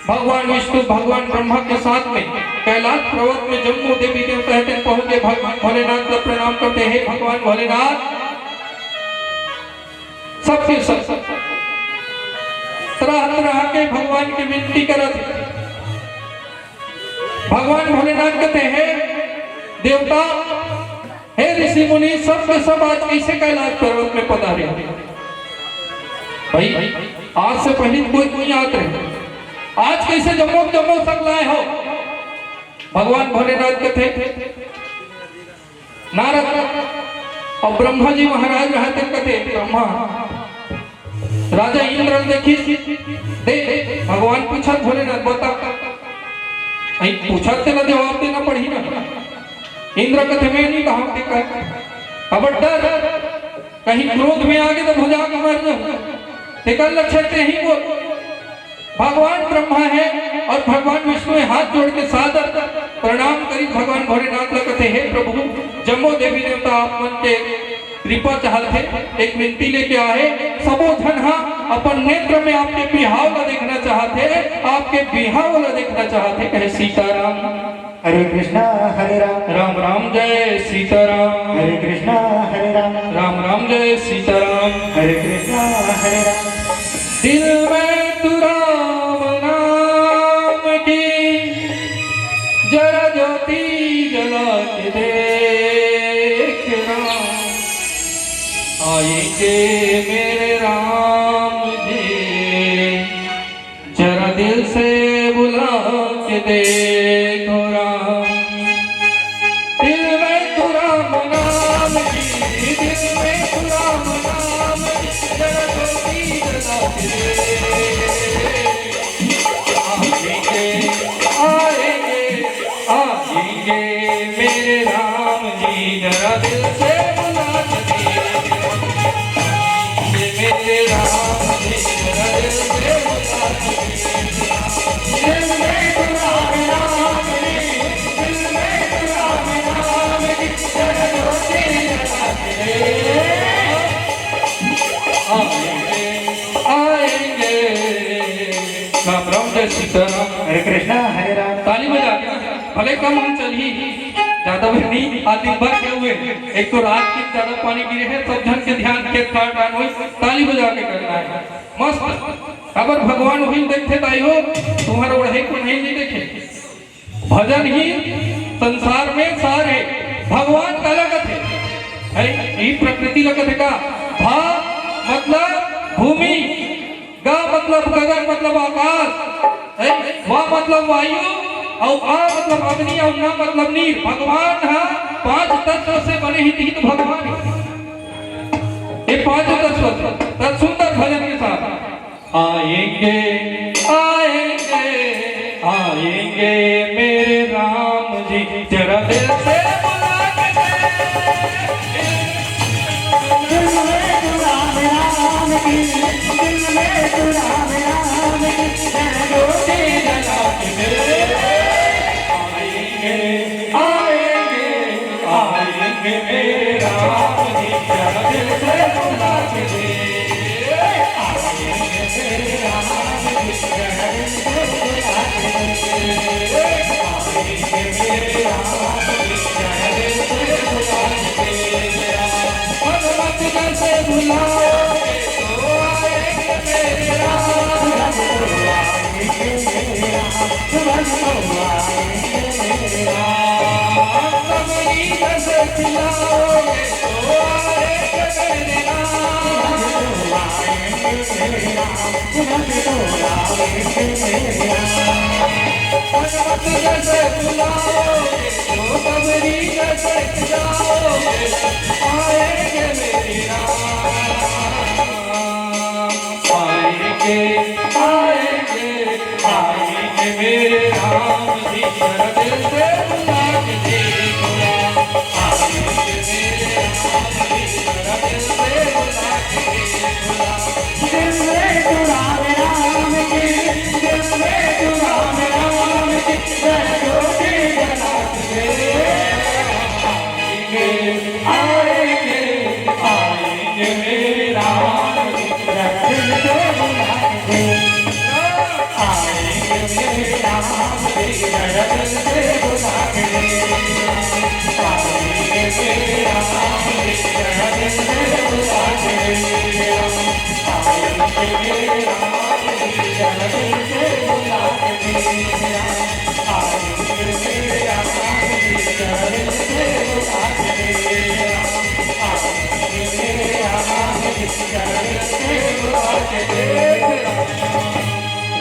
भगवान विष्णु भगवान ब्रह्मा के साथ में कैलाश पर्वत में जम्मू देवी देवता है पहुंचे। भगवान भोलेनाथ को प्रणाम करते हैं। भगवान भोलेनाथ सबके सब तरह तरह के भगवान की विनती करते। भगवान भोलेनाथ कहते हैं देवता हे ऋषि मुनि सबके सब आज कैसे कैलाश पर्वत में पधारे। भाई आज से पहले कोई याद रहे, आज कैसे जम्मू जम्मू तक लाए हो। भगवान भोलेनाथ कहते नारद और ब्रह्मा जी महाराज रहते कहते ब्रह्मा राजा इंद्र देखी दे। भगवान पूछा भोलेनाथ बता, पूछा तेरा जवाब देना पड़ी ना। इंद्र कहते मैं नहीं कहा, अब डर कहीं क्रोध में आगे तो भुजा के मर जाऊं। लक्षण ही बोल। भगवान ब्रह्मा है और भगवान विष्णु हाथ जोड़ के सादर प्रणाम करी। भगवान भोलेनाथ कहते हे प्रभु जम्मो देवी देवता आप मन के कृपा चाहते एक विनती लेके आए। सबो जन अपन नेत्र में आपके बिहाव ला देखना चाहते, आपके बिहाव ला देखना चाहते। कहे सीताराम। हरे कृष्णा हरे राम, राम राम जय सीताराम। हरे कृष्णा हरे राम, राम राम जय सीताराम। हरे कृष्णा हरे राम। दिल में तू राम नाम की जरा ज्योति जला के देखना। आएंगे मेरे राम जी जरा दिल से बुला के देखो राम। दिल में तू राम नाम की, दिल में तू राम नाम की जरा ज्योति जला के आएंगे आएंगे मेरे राम जी जरा दिल से बुला के मेरे राम जी जरा दिल से बुला के। दिल में तू राम नाम की, दिल में तू राम नाम की जरा ज्योति जला के आएंगे आएंगे। राम राम जय सीताराम। हरे कृष्णा हरे राम। ताली बजा भले कम हम चली ज्यादा भी नहीं। आज दिन भर के हुए एक तो रात की ज्यादा पानी गिरे हैं, सब जन के ध्यान खेत खान हुई ताली बजा के करना है मस्त। अगर भगवान वही देखते ताई हो तुम्हारे ओढ़े को नहीं देखे। भजन ही संसार में सार है। भगवान का लगत है ये प्रकृति लगत है का। भा मतलब भूमि, गा मतलब गगन मतलब आकाश, वा मतलब वायु और आ मतलब अग्नि और न मतलब नीर। भगवान है पांच तत्व से बने ही तीन भगवान ये पांच तत्व सुंदर भजन के साथ। आएंगे आएंगे आएंगे मेरे राम जी जरा दिल से बुला के दिल में तू राम नाम की, दिल में तू राम नाम की जरा ज्योति जला के आएंगे आएंगे मेरे राम जी जरा दिल से बुला के आएंगे मेरे राम जी जरा दिल से बुला के आएंगे मेरे राम जी जरा दिल से बुला के। भगवत जैसे बुलाओगे तो आएंगे मेरे राम। सबरी जैसे खिलाओगे तो आएंगे मेरे भगवत जैसे बुलाओगे तो सबरी जैसे खिलाओगे आएंगे मेरे राम।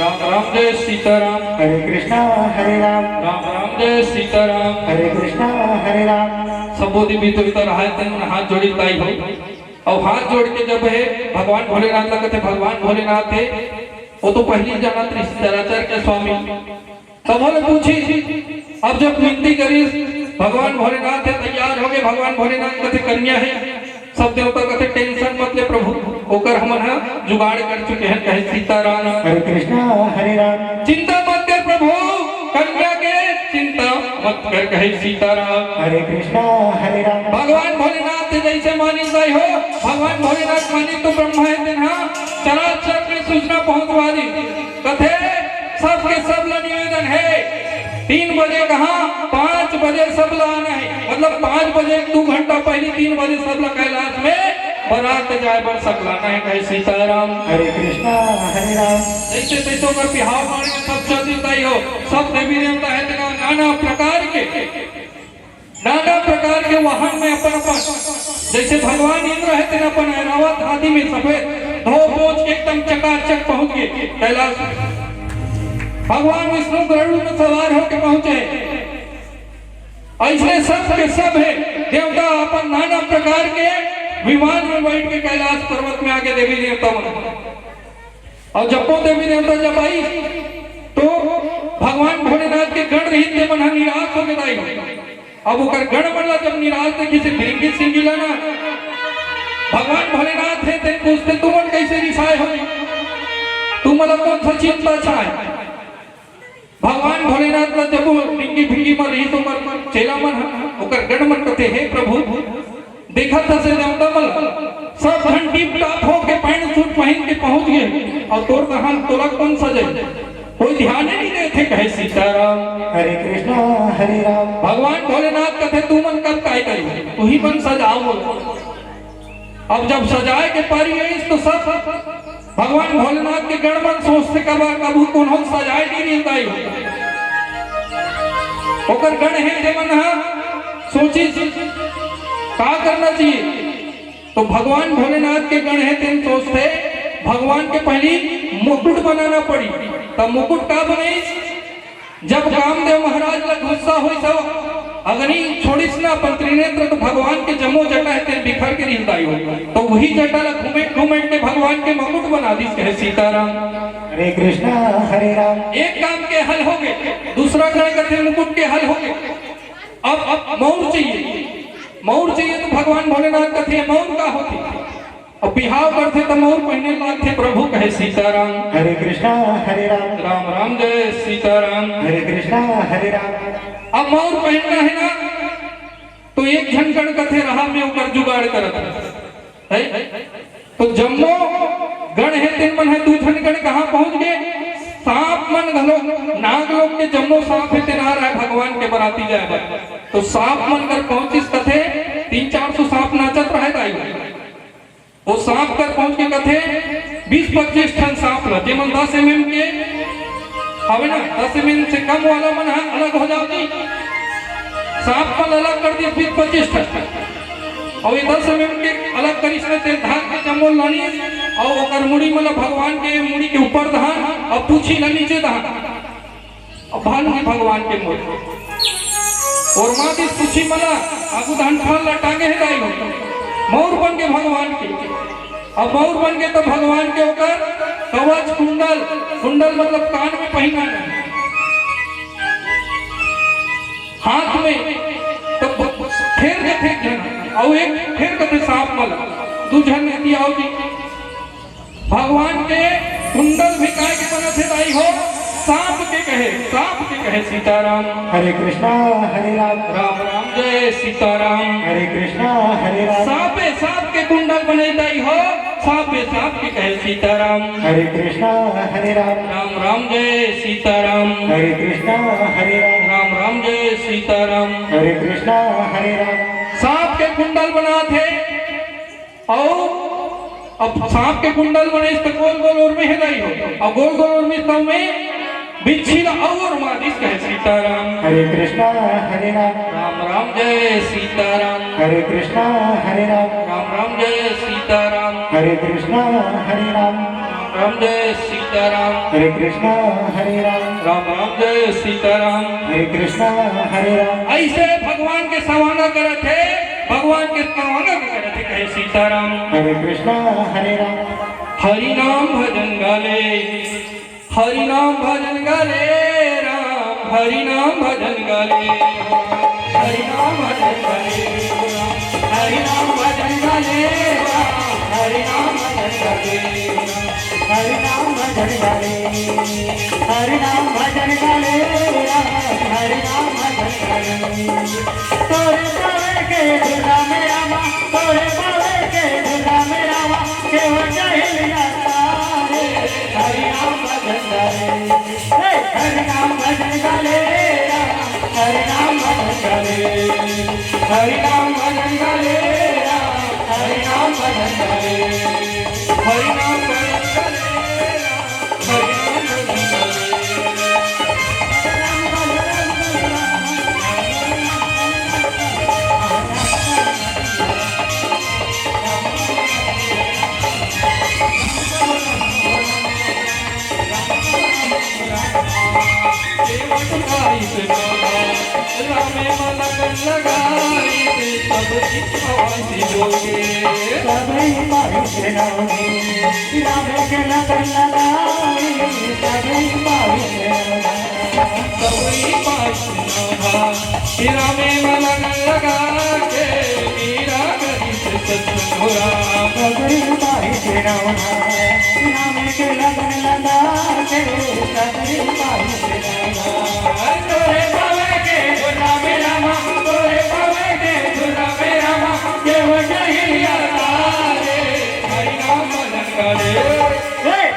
राम राम जय सीताराम। हरे कृष्णा हरे राम राम राम जय सीताराम। हरे कृष्णा हरे राम। सबोधि भीतर रहा तन हाथ जोड़ी ताई हो और हाथ जोड़ के जब है भगवान भोलेनाथ लगते भगवान भोलेनाथ है वो तो पहली जाना चराचर के स्वामी। तब ने पूछी अब जब विनती करी भगवान भोलेनाथ है तैयार हो गए भगवान भोलेनाथ कथे कन्या है सब देवता कथे टेंशन मत ले प्रभु होकर हम जुगाड़ कर चुके हैं कहे सीताराम। हरे कृष्णा हरे राम। चिंता मत कर प्रभु कन्या के चिंता मत कर कहे सीताराम। हरे कृष्णा हरे राम। भगवान भोलेनाथ जैसे मानी गई हो भगवान भोलेनाथ मानी तो ब्रह्मा है दिन चराचर में सूचना पहुंचवा दी कथे सबके सब ला निवेदन है 3 बजे कहा 5 बजे सब ला आना है मतलब 5 बजे 2 घंटा पहले 3 बजे सब ला कैलाश में बारात जाए बर सब लाना है कहे सीताराम। हरे कृष्णा हरे राम। जैसे तैसो कर बिहाव मार के सब चल देता ही हो सब देवी देवता है तेना नाना प्रकार के वाहन में अपन जैसे भगवान इंद्र है तेना अपन ऐरावत आदि में सफेद धो पोछ के एकदम चकाचक पहुंच गए कैलाश। भगवान विष्णु गरुड़ में सवार होकर पहुंचे ऐसे सब के सब है देवता अपन नाना प्रकार के विमान में बैठ के कैलाश पर्वत में आगे देवी देवता और जब देवी देवता जब आई तो भगवान भोलेनाथ के गण रहित के मन निराश हो गए। अब ओकर गण बनला जब निराश देखी से फिरंगी सिंगिला ना भगवान भोलेनाथ है ते पूछते तुम कैसे रिसाए हो तुम मतलब कौन सा चिंता चाहे भगवान भोलेनाथ का जब डिंगी भिंगी मर रही तो मर चेला मन ओकर गण मन कहते हे प्रभु देखा था से देवता मल सब घंटी टाप हो के पैंट सूट पहन के पहुंच गए और तोर कहां तोला कौन सजे कोई ध्यान ही नहीं देते कहे सीताराम। हरे कृष्णा हरे राम। भगवान भोलेनाथ कहते तू मन कब काय करी तू ही मन सजाओ अब जब सजाए के पारी है तो सब भगवान भोलेनाथ के गणमन सोचते कबू कौन सजाए नहीं मिलता ही ओकर गण है जमन सोची क्या करना चाहिए तो भगवान भोलेनाथ के गण है तेन सोचते भगवान के पहली मुकुट बनाना पड़ी तब मुकुट का बने जब कामदेव महाराज का गुस्सा हुई सब अग्नि छोड़िस ना अपन त्रिनेत्र तो भगवान के जमो जटा है तेरे बिखर के रिश्ताई हो तो वही जटा ला घूमे के भगवान के मुकुट बना दी कहे सीताराम। हरे कृष्णा हरे राम। एक काम के हल हो गए दूसरा गण कहते मुकुट के हल हो गए अब मौर चाहिए तो भगवान भोलेनाथ कहते मौर का होती अब बिहाव करते तो मौर पहने लाग थे प्रभु कहे सीताराम। हरे कृष्णा हरे राम। राम राम जय सीताराम। हरे कृष्णा हरे राम। अब मौर पहनना है ना तो एक झनगण कथे रहा में ऊपर जुगाड़ करत है तो जम्मो गण है तीन मन है 2 झनगण कहां पहुंच गए सांप मन घलो नाग लोग के जम्मो सांप है तेना रहा भगवान के बराती जाए तो सांप मन कर पहुंचिस कथे 300-400 सांप नाचत रहे दाई वो सांप कर पहुंच के कथे 20-25 टन सांप ला जेमन 10 mm के हवे ना 10 mm से कम वाला मन अलग हो जाती सांप मन अलग कर दिए 20-25 टन और ये 10 mm के अलग करिस ने ते धान के जमोल लानी और ओकर मुड़ी मतलब भगवान के मुड़ी के ऊपर धान और पूछी ला नीचे धान और भालू है भगवान के मोर और माटी पूछी मला आगू धान फल ला टांगे है दाई मौर बन के भगवान के अब मौर बन के तो भगवान के होकर कवच कुंडल मतलब कान में पहना हाथ में तो फेर के फेंक देना और एक फेर के सांप मल 2 जन दिया जी भगवान के कुंडल भी काय के बना थे दाई हो सांप के कहे सीताराम। हरे कृष्णा हरे राम। राम राम जय सीताराम। हरे कृष्णा हरे राम। सांप के कुंडल बने दाई हो सांप के कहे सीताराम। हरे कृष्णा हरे राम। राम राम जय सीताराम। हरे कृष्णा हरे राम। राम राम जय सीताराम। हरे कृष्णा हरे राम। सांप के कुंडल बना थे और अब सांप के कुंडल बने इस गोल गोल और में है दाई हो और गोल गोल और में तब में बिच्छी और मादिस कहे सीताराम। हरे कृष्णा हरे राम। राम राम जय सीताराम। हरे कृष्णा हरे राम। राम राम जय सीताराम। हरे कृष्णा हरे राम। राम राम जय सीताराम। हरे कृष्णा हरे राम राम राम जय सीताराम। हरे कृष्णा हरे राम। ऐसे भगवान के सवाना करे थे, भगवान के सवाना करे थे कहे सीताराम। हरे कृष्णा हरे राम। हरि नाम भजन गाले, हरि नाम भजन गाले राम, हरि नाम भजन गाले, हरि नाम भजन गाले राम, हरि नाम भजन गाले राम, हरि नाम भजन गाले राम, हरि नाम भजन गाले, हरि नाम भजन गाले राम, हरि नाम भजन गाले। तोरे पावे के दुला मेरा माँ, तोरे पावे के दुला मेरा माँ, केवल जहिलिया तारे। हरि नाम भजन गाले, हरि नाम भजन गाले राम, हरि नाम भजन गाले, हरि नाम भजन गाले राम, हरि नाम भजन गाले, हरि नाम भजन गाले राम, हरि नाम भजन गाले। रामे मलकन लगाई सब इच्छावासी जोगे, सबै पावित्र नौनी, रामे के लगन लगाई, सबै पावित्र नौनी। सबई पासना रामे मलकन लगा के मीरा करी से सत्संग हो राम। सबै पावित्र नौनी, रामे के लगन लगाई, सबै पावित्र नौनी। तोरे पावे के गुरा मेरा माँ, तोरे पावे के गुरा मेरा माँ, केवल जहिलिया तारे। हरि नाम भजन गाले,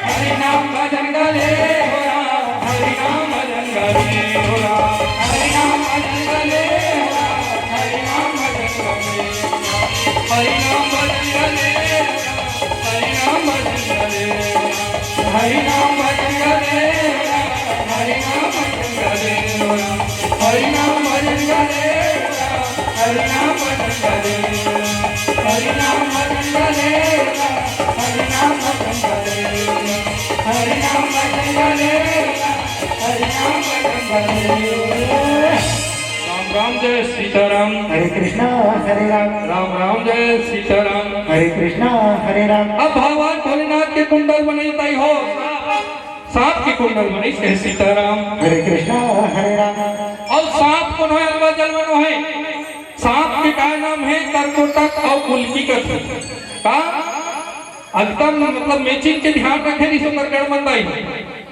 हरि नाम भजन गाले हो राम, हरि नाम भजन गाले हो राम, हरि नाम भजन गाले हो राम, हरि नाम भजन गाले, हरि नाम भजन गाले हो राम, हरि नाम भजन गाले हो राम, हरि नाम भजन गाले हो राम, हरि नाम भजन गाले हो राम, हरि नाम भजन गाले हो राम, हरि नाम भजन गाले हो राम, हरि नाम भजन गाले हो राम, हरि नाम भजन गाले हो राम, हरि नाम भजन गाले हो राम, हरि नाम भजन गाले हो राम। राम राम जय सीताराम। हरे कृष्णा हरे राम, राम राम जय सीताराम। हरे कृष्णा हरे राम। अब भगवान भोलेनाथ के कुंडल बनई हो, सांप के कुंडल बनई कहे सीताराम। हरे कृष्णा हरे राम। और सांप को नोहे अलवा जल में नोहे, सांप के का नाम है करकोटक और कुल्की का एकदम मतलब मैचिंग के ध्यान रखे नहीं सुंदर गढ़ मंदाई।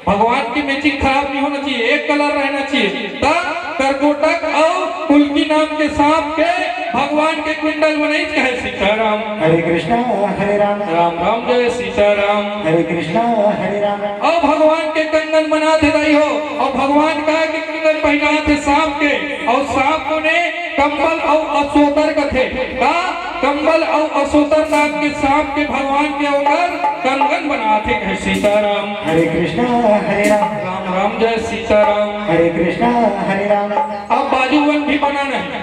भगवान की मैचिंग खराब नहीं होना चाहिए, एक कलर रहना चाहिए। तब करकोटक और कुल्की नाम के सांप के भगवान के कुंडल बनई कहे सीताराम। हरे कृष्णा हरे राम। राम राम जय सीताराम। हरे कृष्णा हरे राम। और भगवान के कंगन बना थे दाई हो, और भगवान का के कंगन पहना थे सांप के, और सांप को ने कंबल और असोतर का थे का कंबल और असोतर नाम के सांप के भगवान के होकर कंगन बना थे कहे सीताराम। हरे कृष्णा हरे राम। राम राम जय सीताराम। हरे कृष्णा हरे राम। अब बाजूबन भी बनाना है,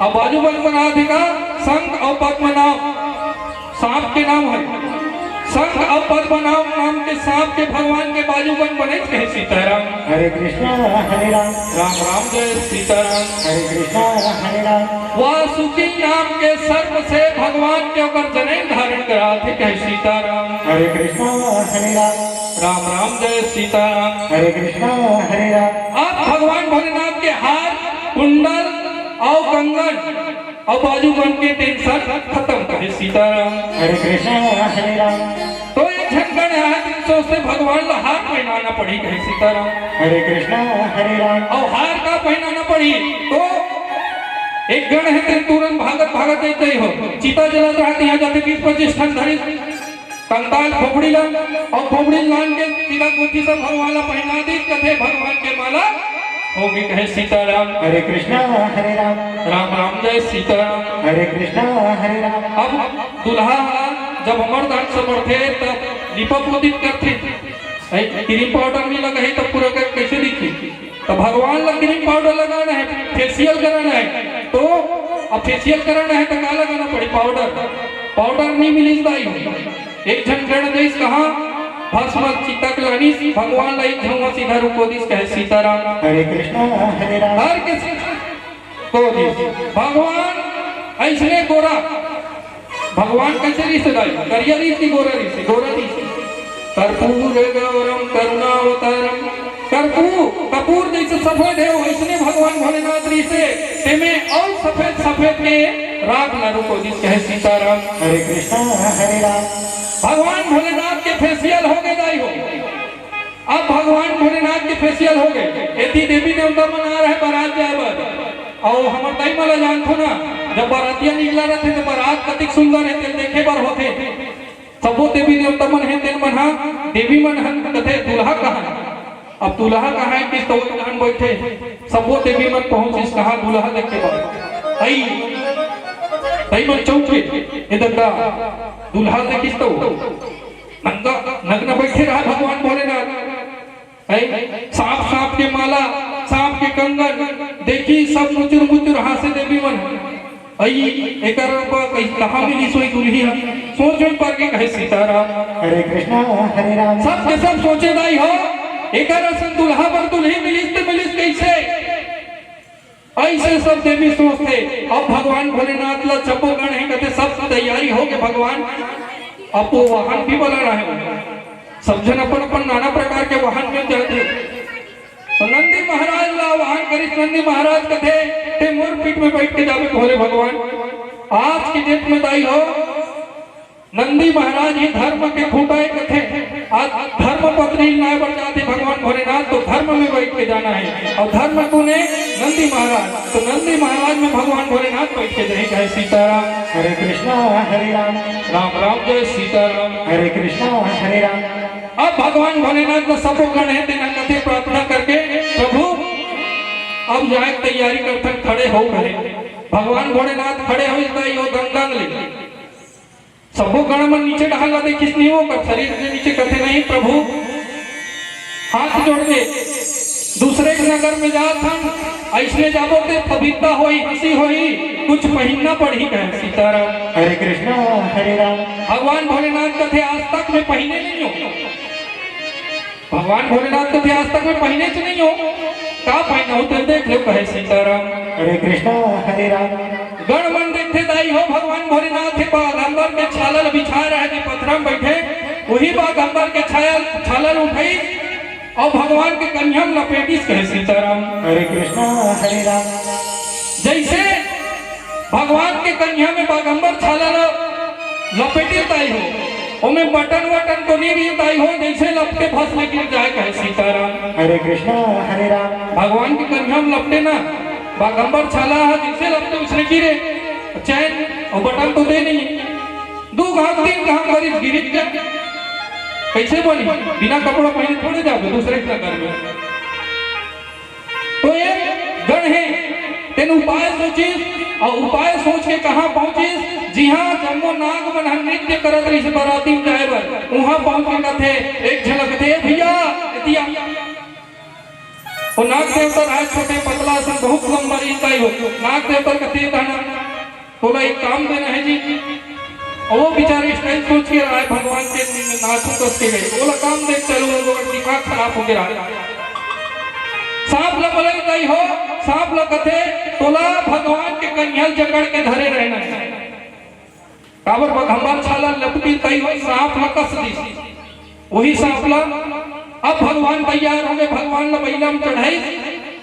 अब बाजूबन बना देगा शंख और पद्मनाभ सांप के नाम है। शंख और पद्मनाभ नाम के सांप के भगवान के बाजूबन बने कहे सीताराम। हरे कृष्णा हरे राम। राम राम जय सीताराम। हरे कृष्णा हरे राम। वासुकी नाम के सर्प से भगवान के ऊपर जनेऊ धारण करा थे कहे सीताराम। हरे कृष्णा हरे राम। राम राम जय सीताराम। हरे कृष्णा हरे राम। अब भगवान भोलेनाथ के हार कुंडल और कंगन और बाजूबन के टेंशन खत्म कहे सीताराम। हरे कृष्णा हरे राम। तो एक झंगड़ है सोचते भगवान ला हार पहनाना पड़ी कहे सीताराम। हरे कृष्णा हरे राम। और हार का पहनाना पड़ी तो एक गण है तेरे तुरंत भागत भागत देते ही हो, चीता जलत रहते यहाँ जाते 20-25 ठन धरी कंताल खोपड़ी ला और खोपड़ी लान के तिलक बुद्धि सब भगवान ला पहना दी कथे भगवान के माला होगी कहे सीताराम। हरे कृष्णा हरे राम। राम राम जय सीताराम। हरे कृष्णा हरे राम। अब दुल्हा जब अमरदान समर थे तब दीपक उदित करते, क्रीम पाउडर नहीं लगा है तब पूरा कैसे दिखी, तो भगवान ला क्रीम पाउडर लगाना है, फेशियल कराना है, तो अब फेशियल कराना है तो क्या लगाना पड़ी पाउडर, पाउडर नहीं मिली दाई। एक झन गण देश कहा भस्म चितक लानी भगवान लाई झुमा सीधा रुको दिस कहे सीताराम हरे कृष्णा हरे राम हर किसी को दिस भगवान ऐसने गोरा भगवान कैसे रिश्तेदार करिया रीति गोरा रीति कर्पूर गौरम करुणावतारम कपूर जैसे सफेद है वैसने भगवान भोलेनाथ रीसे तेमे और सफेद सफेद के राग न रुको दिस कहे सीताराम हरे कृष्णा हरे राम भगवान भोलेनाथ के फेसियल हो गए दाई हो अब भगवान भोलेनाथ के फेसियल हो गए यदि देवी देवता मना रहे बारात जाए और हमार दाई माला जानथो ना जब बारातिया निकला रहते तो बारात कतिक सुंदर है तेल देखे बार होते सबो देवी देवता मन है तेल मन देवी मन हन कथे दूल्हा कहाँ अब दूल्हा कहाँ है किस तो जान बैठे सबो देवी मन पहुंचिस कहाँ दूल्हा देखे बार आई तई मन चौके इधर का दूल्हा से किस तो नंगा नग्न बैठे रहा भगवान भोलेनाथ सांप के माला सांप के कंगन देखी सब मुचुर हासे देवी मन आई एकर कहा मिली सोई दुल्ही सोच पर के कहे सीताराम हरे कृष्णा हरे राम सब के सब सोचे दाई हो एकर असन दुल्हा पर दुल्ही मिलिस कैसे ऐसे सब देवी सोचते अब भगवान भोलेनाथ ला चप्पो गण है कहते सब तैयारी हो गए भगवान अब वो वाहन भी बनाना है सब जन अपन नाना प्रकार के वाहन में जाते तो नंदी महाराज ला वाहन करिस नंदी महाराज कथे ते मोर पीठ में बैठ के जावे भोले भगवान आज की डेट में दाई हो नंदी महाराज ही धर्म के खूंटाए कथे आज धर्म पत्नी ना बन जाते भगवान भोलेनाथ तो धर्म में बैठ के जाना है और धर्म कोने नंदी महाराज तो नंदी महाराज में भगवान भोलेनाथ बैठ के जाए कहे सीताराम हरे कृष्णा हरे राम राम राम जय सीताराम हरे कृष्णा हरे राम अब भगवान भोलेनाथ में सब गण है तेना कथे प्रार्थना करके प्रभु अब जाए तैयारी करते खड़े हो गए भगवान भोलेनाथ खड़े हो जाए यो गंगांग ले सबो गण मन नीचे ढाला दे किसनी हो कर शरीर के नीचे कथे नहीं प्रभु हाथ जोड़ दे दूसरे के नगर में जात हम ऐसने जाबो ते पवित्रता होई हंसी होई कुछ पहिनना पड़ी कहे सीताराम हरे कृष्णा हरे राम भगवान भोलेनाथ कथे आज तक में पहिने नहीं हो भगवान भोलेनाथ कथे आज तक में पहिने से नहीं हो का पहना हो तो देख लो कहे सीताराम हरे कृष्णा हरे राम गण मन देखते दाई हो भगवान भोलेनाथ बागंबर के छालल बिछा रहे थे पत्थर में बैठे वही बागंबर के छालल उठाई और भगवान के कन्या में लपेटिस कहे सीताराम हरे कृष्णा हरे राम जैसे भगवान के कन्या में बागंबर छालल लपेटिस दाई हो ओमे बटन वटन को नहीं दाई हो जैसे लपटे फंस गिर जाए कहे सीताराम हरे कृष्णा हरे राम भगवान की कन्या में लपटे ना बागंबर छाला है जिससे लगते उसने गिरे चैन और बटन तो दे नहीं दो घाट तीन घाट करीब गिरी कैसे बनी बिना कपड़ा पहने थोड़े जाओगे दूसरे के घर में तो ये गण है तेन उपाय सोचिस और उपाय सोच के कहाँ पहुंचिस जी हाँ जम्मो नाग मन नृत्य करत रही बाराती में जाए बर वहां पहुंच के कथे एक झलक दे भैया दिया वो नाग देवता रहा छोटे पतला सन बहुत लंबा रिश्ता ही हो नाग देवता कथे कहना थोड़ा एक काम देना है जी और वो बेचारे स्टाइल सोच के रहा है भगवान के नाचू कस के गए बोला काम देख चलो दिमाग खराब हो गया सांप लपलग गई हो सांप लकथे तोला भगवान के कन्हल जकड़ के धरे रहना है काबर भगवान छाला लपटी तई हो सांप लकस दी वही सांप ला अब भगवान तैयार हो गए भगवान ने बैला में चढ़ाई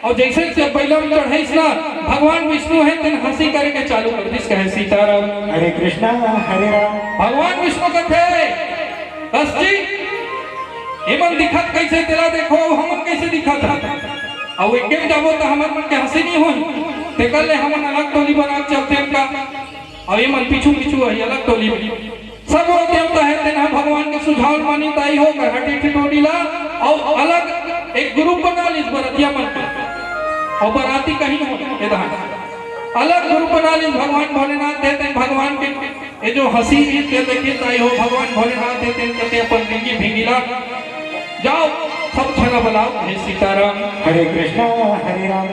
और जैसे से बैला में चढ़ाई ना भगवान विष्णु है तेन हंसी करके चालू कर दिस कहे सीताराम हरे कृष्णा हरे राम भगवान विष्णु कथे हंसी एमन दिखत कैसे तेला देखो हमन कैसे दिखत था और एक के जाबो तो हमर मन के हंसी नहीं होई ते कर ले हमन अलग टोली बना चलते का और एमन पीछू पीछू है अलग टोली सब देवता है तेना भगवान के सुझाव मानी ताई हो कर हटी ठिठोड़ी ला और अलग एक ग्रुप बना ली बरातिया मन और बराती कहीं हो इधर अलग ग्रुप बना ली भगवान भोलेनाथ देते भगवान के ये जो हंसी के देखिए ताई हो भगवान भोलेनाथ देते कहते अपन रिंगी भींगीला जाओ सब छला बुलाओ हे सीताराम हरे कृष्णा हरे राम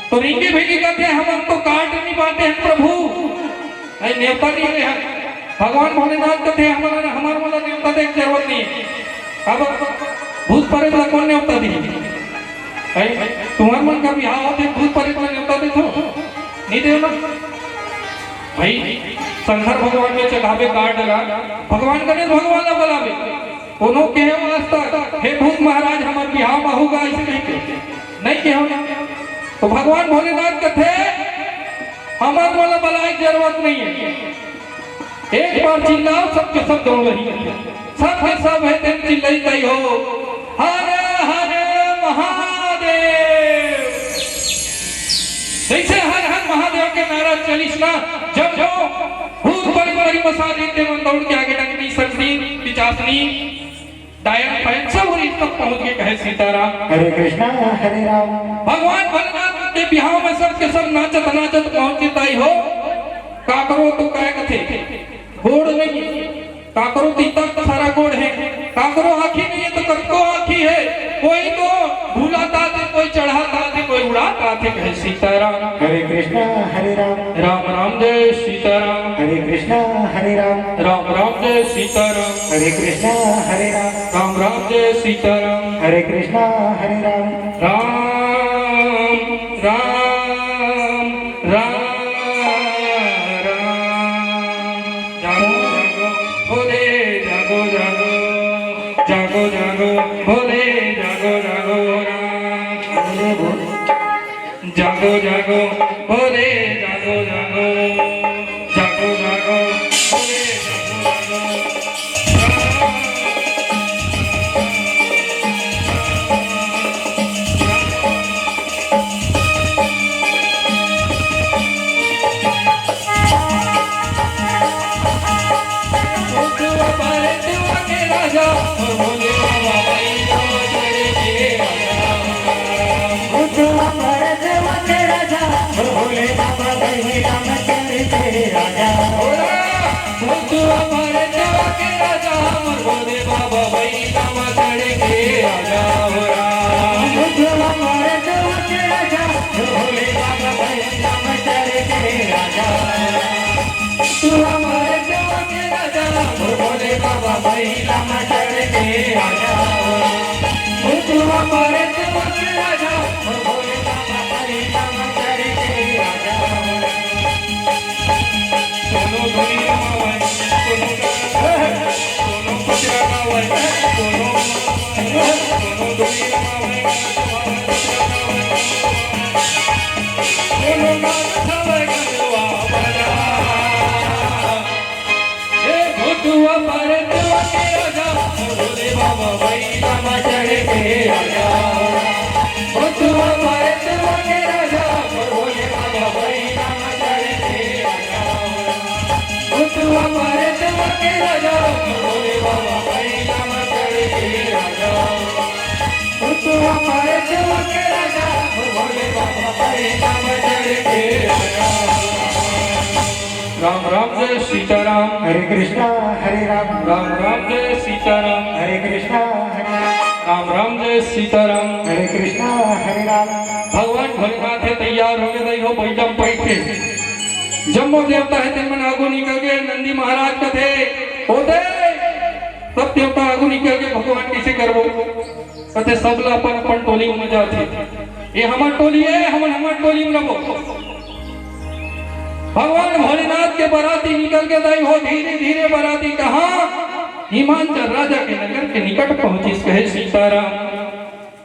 तो रिंगी भींगी कहते हम तो काट नहीं पाते हैं प्रभु नेवता नहीं है भगवान भोलेनाथ कहते हमारा वाला नेवता देख जरूरत नहीं अब भूत प्रेत ला कौन न्योता दी तुम्हार मन का बिहाव होते भूत प्रेत ला न्योता दे तो नहीं दे ना भाई शंकर भगवान के चढ़ावे काट डला भगवान गणेश भगवान ला बुलावे कोनो के वास्ता हे भूत महाराज हमार बिहाव में होगा ऐसे नहीं के हो ना तो भगवान भोलेनाथ के थे हमार वाला बुलाए की जरूरत नहीं है एक बार चिल्लाओ सबके सब दौड़ रही सब है सब है दिन चिल्लाई गई हो हरे हरे महादेव जैसे हर हर महादेव के नारा चलिस ना जब जो भूत बड़ी बड़ी मसा देते मन दौड़ के आगे डंगनी सरसी पिचासनी डायन फैन सब और तक पहुंच के कहे सीताराम हरे कृष्णा हरे राम। भगवान भोलेनाथ के बिहाव में सब के सब नाचत नाचत पहुंचे ताई हो का करो तो काय कथे गोड़ नहीं का करो तो इतना सारा गोड़ है का करो आँखी नहीं है तो कब आँखी है कोई तो भूलाता थे कोई चढ़ाता थे कोई उड़ाता थे कहे सीताराम हरे कृष्णा हरे राम। राम राम जय सीताराम हरे कृष्णा हरे राम। राम राम जय सीताराम हरे कृष्णा हरे राम। राम राम जय सीताराम हरे कृष्णा हरे राम। राम राम राम जागो जागो भोले जागो जागो राम जागो जागो भोले जागो जागो जागो जागो भोले जागो राजा भोले बाबा भाई भोले बाबा भाई राम चढ़े राजा। तू हमारे देवा के राजा हमर भोले बाबा भाई राम चढ़े के राजा हो राम तू हमारे देवा के राजा भोले बाबा भाई राम चढ़े राजा। तू हमारे देवा के राजा भोले बाबा भाई राम चढ़े राजा हो राम तू हमारे देवा के राजा भोले बाबा भाई राम चढ़े राजा हो सोनो दुनिया में सोनो कुचरा गावे सोनो दुनिया में सोनो गाना खावे गलवा बजा ए भूतुआ मारे देवा के राजा भोले बाबा भाई राम चढ़े के राजा भूतुआ मारे देवा के राजा भोले बाबा भाई राम चढ़े के राजा तू हमारे देवा के राजा भोले बाबा भाई राम चढ़े के राजा तू हमारे देवा के राजा भोले बाबा भाई राम चढ़े के राजा। राम राम जय सीताराम हरे कृष्णा हरे राम। राम राम जय सीताराम हरे कृष्णा हरे राम। राम राम जय सीताराम हरे कृष्णा हरे राम। भगवान भोलेनाथ है तैयार हो गए हो बैठम बैठे जम्मो देवता है दिन में आगू निकल गए नंदी महाराज का थे होते सब देवता आगू निकल गए भगवान कैसे करबो कहते सब ला अपन अपन टोली में जाते ये हमार टोली है हम हमार टोली में रहो भगवान भोलेनाथ के बाराती निकल के दाई हो धीरे धीरे बाराती कहा हिमांचल राजा के नगर के निकट पहुंची कहे सीताराम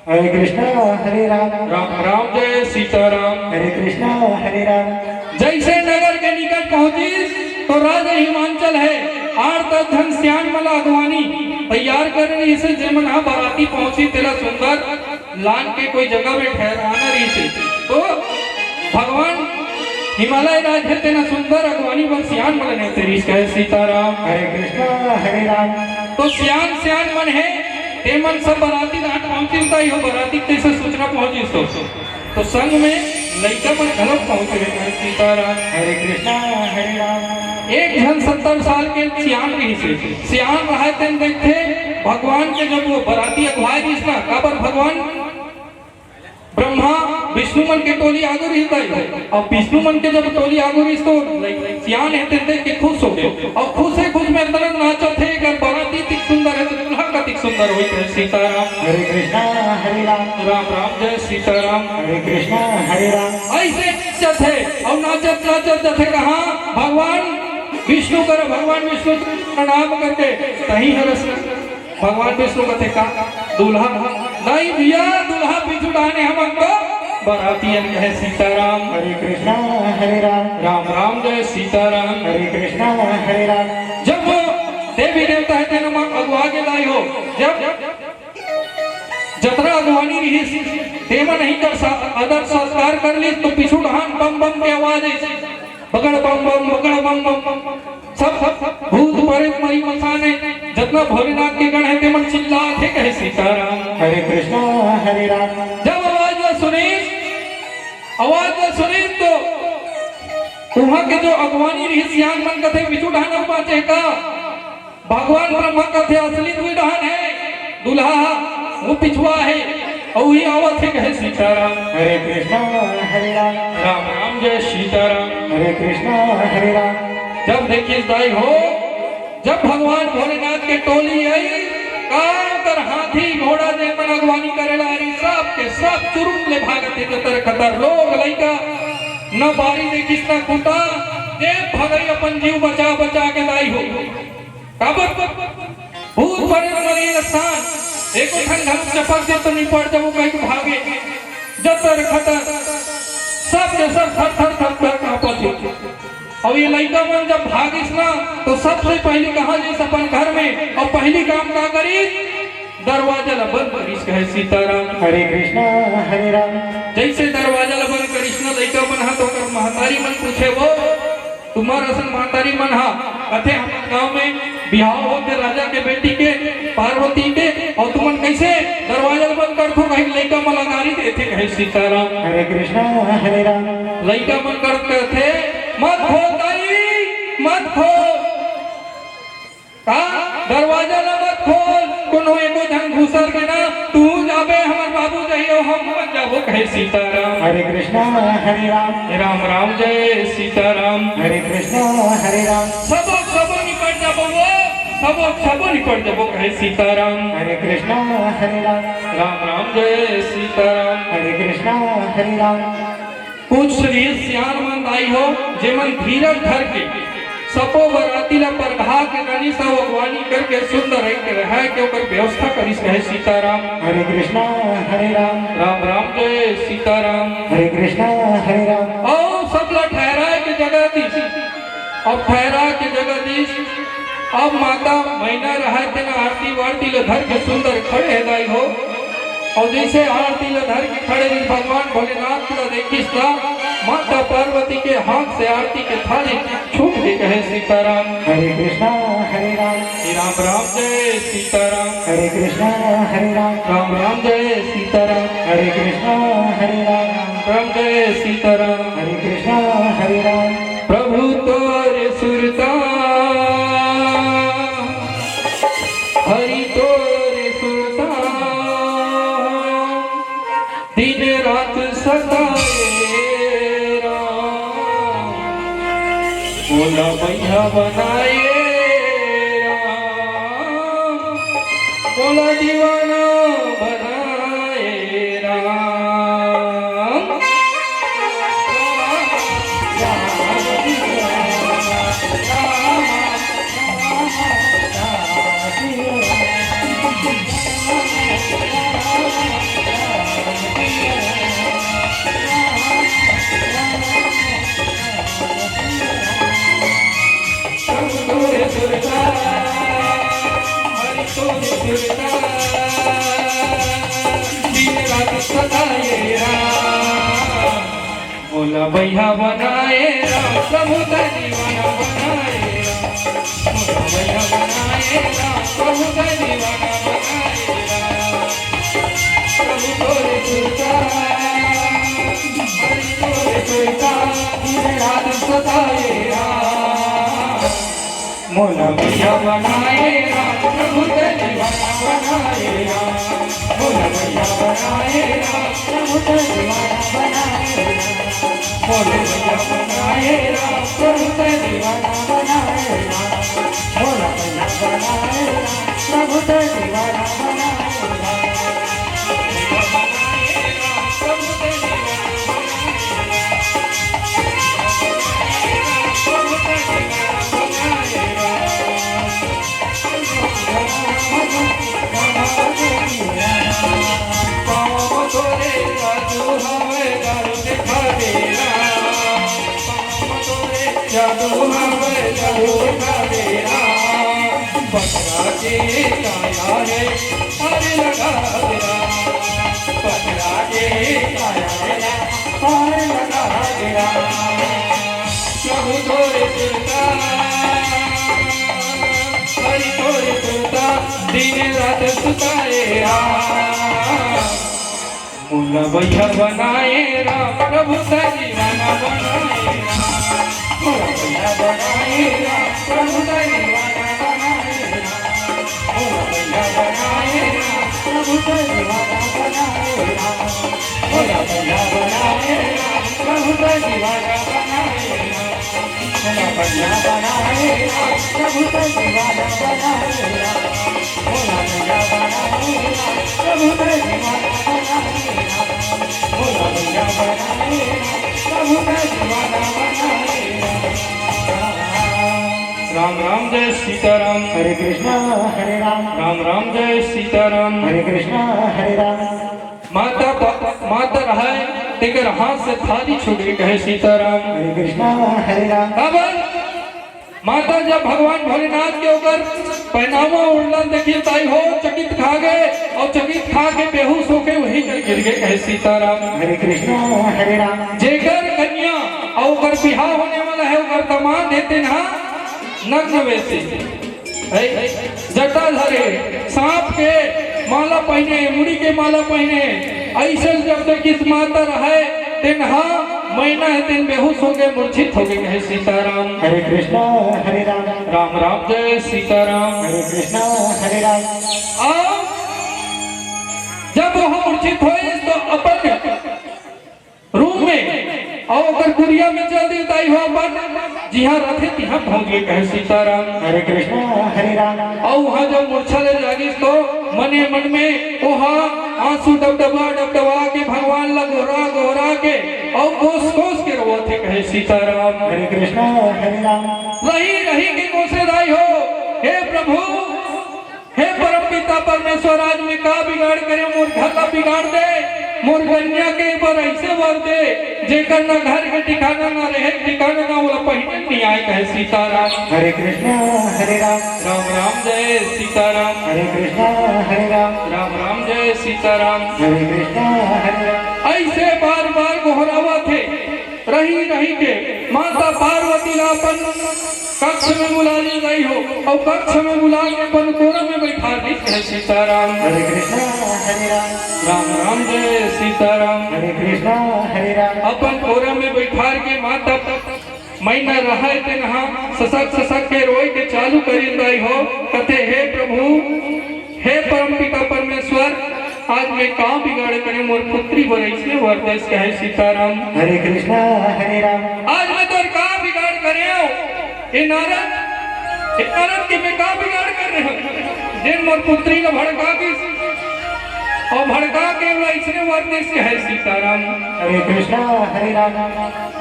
हरे कृष्णा हरे राम। राम राम जय सीताराम हरे कृष्णा हरे राम। जैसे नगर के निकट पहुंची तो राजा हिमांचल है आठ दस धन श्यान मला अगवानी तैयार कर रही से जमना बाराती पहुंची तेरा सुंदर लान के कोई जगह में ठहराना रही थी तो भगवान हिमालय राज है तेना सुंदर अगवानी बल श्यान मन ने तेरी कहे सीताराम हरे कृष्णा हरे राम। तो श्यान श्यान मन है ते मन सब बाराती घाट पहुंची हो बाराती तैसे सूचना पहुंची तो संग में लड़का मन घर पहुंच गए सीताराम हरे कृष्णा हरे राम। एक जन 70 साल के सियान रही से सियान रहा तेन देखते भगवान के जब वो बराती अगवाए जिसना काबर भगवान ब्रह्मा विष्णु मन के टोली आगू रहता है और विष्णु मन के जब टोली आगू रही तो सियान है तेन देख के खुश हो गए और खुश है खुश में तरह नाचो थे अगर बराती तिक सुंदर है तो दूल्हा का तिक सुंदर सुंदर हुई है सीताराम। हरे कृष्णा हरे राम राम राम जय सीताराम। हरे कृष्णा हरे राम। ऐसे नाचत है और नाचत नाचत जथे कहा भगवान विष्णु कर भगवान विष्णु प्रणाम करके तही हरस भगवान विष्णु कथे का दूल्हा नहीं दिया दूल्हा पीछू डाने हमको बरातियन कहे सीताराम। हरे कृष्णा हरे राम राम राम जय सीताराम। हरे कृष्णा हरे राम। जब देवी देवता है तेन अगुआ के लाई हो जब जतरा अगुवानी रही तेमा नहीं कर आदर संस्कार कर ली तो पिछू ढान बम बम की आवाज ऐसे बगड़ बम बम बगड़ बम बम सब सब भूत प्रेत मरी मसाने जितना भोलेनाथ के गण है ते मन चिल्ला थे कहे सीताराम। हरे कृष्णा हरे राम। जब आवाज सुनी तो वहां के जो अगवानी रही सियान मन कथे बिचू ढान पाचे का भगवान ब्रह्मा कथे असली दुई ढान है दूल्हा वो पिछुआ है और ही आवत है कहे सीताराम। हरे कृष्णा हरे राम राम राम जय सीताराम। हरे कृष्णा हरे राम। जब देखिए दाई हो जब भगवान भोलेनाथ के टोली आई काम कर हाथी घोड़ा जे मन अगवानी करेला रही सब के सब तुरंत ले भागते जतर खतर लोग लइका न बारी देखिस न कुटा जे भगई अपन जीव बचा बचा के दाई हो काबर भूत बड़े मरी स्थान एको ठन घम चपक दे तो नहीं पड़ जब कहीं भागे जतर खतर सब के सब थर थर थर थर कांपते। और ये लड़का मन जब भागिस ना तो सबसे पहले कहा जिस अपन घर में और पहली काम का करी दरवाजा ला बंद करिस कहे सीताराम। हरे कृष्णा हरे राम। जैसे दरवाजा ला बंद करिस ना लड़का मन हा तो कर महतारी मन पूछे वो तुम्हारा असन महतारी मन हा कथे हम गांव में बिहाव होते राजा के बेटी के पार्वती के और तुमन कैसे दरवाजा बंद कर थो कहीं लड़का मन लगारी देते कहे सीताराम। हरे कृष्णा हरे राम। लड़का मन करते थे मत खोल दाई मत खोल का दरवाजा ला मत खोल कोनो एको जन घुसर के ना तू जाबे हमर बाबू जइयो हम मत जाबो कहे सीताराम। हरे कृष्णा हरे राम। राम राम जय सीताराम। हरे कृष्णा हरे राम। सबो निकट जाबो वो सबो निकट जाबो कहे सीताराम। हरे कृष्णा हरे राम। राम राम जय सीताराम। हरे कृष्णा हरे राम। कुछ शरीर सियान मन आई हो जेमन धीरज धर के सपो बराती ला परघा के गणी सब अगवानी करके सुंदर रह के रह के ओकर व्यवस्था करिस कहे सीताराम। हरे कृष्णा हरे राम। राम राम जय सीताराम। हरे कृष्णा हरे राम। और सब ला ठहरा के जगह दी अब ठहरा के जगह दी अब माता महीना रहा थे ना आरती वारती ला धर के सुंदर खड़े है दाई हो और जैसे आरती ला धर के खड़े भगवान भोलेनाथ ला देखिस ना माता पार्वती के हाथ से आरती के थाली छूट गई कहे सीताराम। हरे कृष्णा हरे राम। राम राम जय सीताराम। हरे कृष्णा हरे राम। राम राम जय सीताराम। हरे कृष्णा हरे राम। राम जय सीताराम। हरे कृष्णा हरे राम। प्रभु तोरे सुरता हरि तोरे सुरता दिन रात सताए राम बोला भैया बनाए राम बोला दीवाना बनाए राम। बोला भैया बनाए राम प्रभु का दीवाना बनाए राम बोला भैया बनाए राम प्रभु का दीवाना बनाए राम प्रभु तोरे सुरता हरि तोरे सुरता दिन रात सताए राम मोला भैया बनाए राम प्रभु का दीवाना बनाए राम मोला भैया बनाए राम प्रभु का दीवाना बनाए राम मोला भैया बनाए राम प्रभु का दीवाना बनाए राम मोला भैया बनाए राम प्रभु का दीवाना बनाए जादू हवे जादू का मेरा पकड़ा के काया है और लगा तेरा पकड़ा के काया है और लगा तेरा प्रभु तोरे सुनता हरि तोरे सुनता दिन रात सुताए मुला भैया बनाए राम प्रभु दीवाना बनाए मोरा भैया बनाए राम प्रभु दीवाना बनाए मोरा भैया बनाए राम प्रभु दीवाना बनाए मोरा भैया बनाए राम प्रभु दीवाना बनाए मोरा भैया बनाए राम प्रभु दीवाना बनाए मोरा भैया बनाए राम प्रभु दीवाना बनाए मोरा भैया बनाए प्रभु दीवाना बनाए राम राम जय सीताराम हरे कृष्णा हरे राम राम राम जय सीताराम हरे कृष्णा हरे राम माता रहा तेकर हाथ से थाली छूट गई कहे सीताराम हरे कृष्णा हरे राम अब माता जब भगवान भोलेनाथ के ऊपर पहनावा उड़न देखिए ताई हो चकित खा गए और चकित खा के बेहोश होके वही गिर गए कहे सीताराम हरे कृष्णा हरे राम जेकर कन्या और ओकर बिहाव होने वाला है ओकर दामाद देते ना नग्न वैसे जटा धरे सांप के माला पहने मुड़ी के माला पहने ऐसे जब तक इस माता रहे तेनहा महीना है तेन बेहोश हो गए मूर्छित हो गए कहे सीताराम हरे कृष्णा हरे राम राम राम जय सीताराम हरे कृष्णा हरे राम और जब वह मूर्छित हुए तो अपन रूम में और अगर गुड़िया में चल देताई हो अपन जिहाँ रखे तिहाँ पहुंच गए कहे सीताराम हरे कृष्णा हरे राम और वहाँ जब मूर्छा ले जागी तो मने मन में वहाँ आंसू डबडबा के भगवान ला गोरा गोरा के और कोस कोस के रो थे कहे सीताराम हरे कृष्णा हरे राम रही रही के कोसे दाई हो हे प्रभु हे परम पिता परमेश्वर आज में का बिगाड़ करे मोर घर का बिगाड़ दे मोर कन्या के ऊपर ऐसे वर दे जेकर ना घर के ठिकाना ना रहे ठिकाना ना वो पहने नहीं आए कहे सीताराम हरे कृष्णा हरे राम राम राम जय सीताराम हरे कृष्णा हरे राम राम राम जय सीताराम हरे कृष्णा हरे राम ऐसे बार बार गोहरावा थे रही रही के माता पार्वती ला अपन कक्ष में बुला ली गई हो और कक्ष में बुला के अपन कोरा में बैठा दी कहे सीताराम हरे कृष्णा हरे राम राम राम जय सीताराम हरे कृष्णा हरे राम अपन कोरा में बैठा के माता महीना रहे थे नहा ससक के रोई के चालू करी गई हो कथे हे प्रभु हे परम पिता परमेश्वर आज मैं काम बिगाड़ करे मोर पुत्री बरैसे वरदेश कहे सीताराम हरे कृष्णा हरे राम आज मैं तो काम बिगाड़ करे ये नारद की मैं काम बिगाड़ कर रहे हूँ जिन मोर पुत्री का भड़का की और भड़का के इसने वरदेश कहे सीताराम हरे कृष्णा हरे राम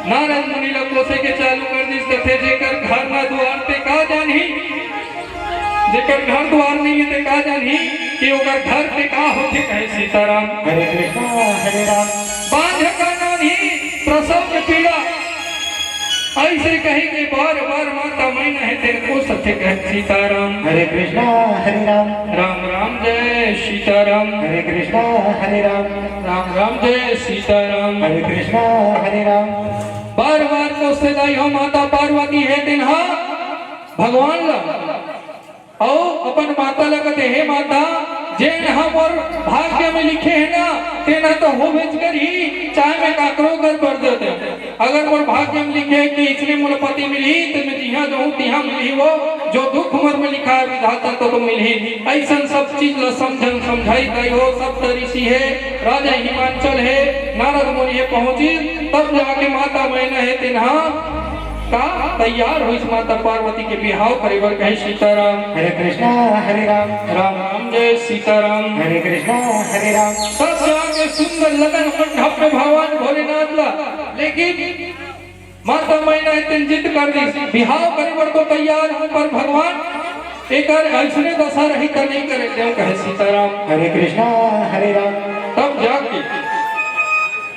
नारद मुनि लोग कोसे के चालू कर दी तथे जेकर घर ना द्वार पे का जानी जेकर घर द्वार नहीं है ते का जानी कि ओकर घर पे का होते कहे सीताराम हरे कृष्णा हरे राम बांझ का नहीं प्रसव में पीड़ा ऐसे कही के बार बार माता मैंने है तेरे को सत्य कहे सीताराम हरे कृष्णा हरे राम राम राम जय सीताराम हरे कृष्णा हरे राम राम राम जय सीताराम हरे कृष्णा हरे राम बार बार को सदाई हो माता पार्वती है दिनहा भगवान ला और अपन माता लगते हे माता जे हम और भाग्य में लिखे है ना तेना तो हो बेच कर ही चाहे मैं काकरो कर बढ़ देते अगर मोर भाग्य में लिखे कि इसने मोर पति मिली तो मैं जिहा जाऊं तिहा मिली वो जो दुख उम्र में लिखा है विधाता तो मिली ऐसा सब चीज ला समझन समझाई गई हो सब ऋषि है राजा हिमाचल है नारद मुनि पहुंची तब जाके माता मैंने है तिन्हा का तैयार हुई माता पार्वती के बिहाव परिवार कहे सीताराम हरे कृष्णा हरे राम राम राम जय सीताराम हरे कृष्णा हरे राम सब आगे सुंदर लगन मंडप में भगवान भोलेनाथ ला लेकिन माता मैंने इतनी जिद कर दी बिहाव परिवार को तैयार पर भगवान एक ऐसने दशा रही कर नहीं करे देव कहे सीताराम हरे कृष्णा हरे राम तब जाके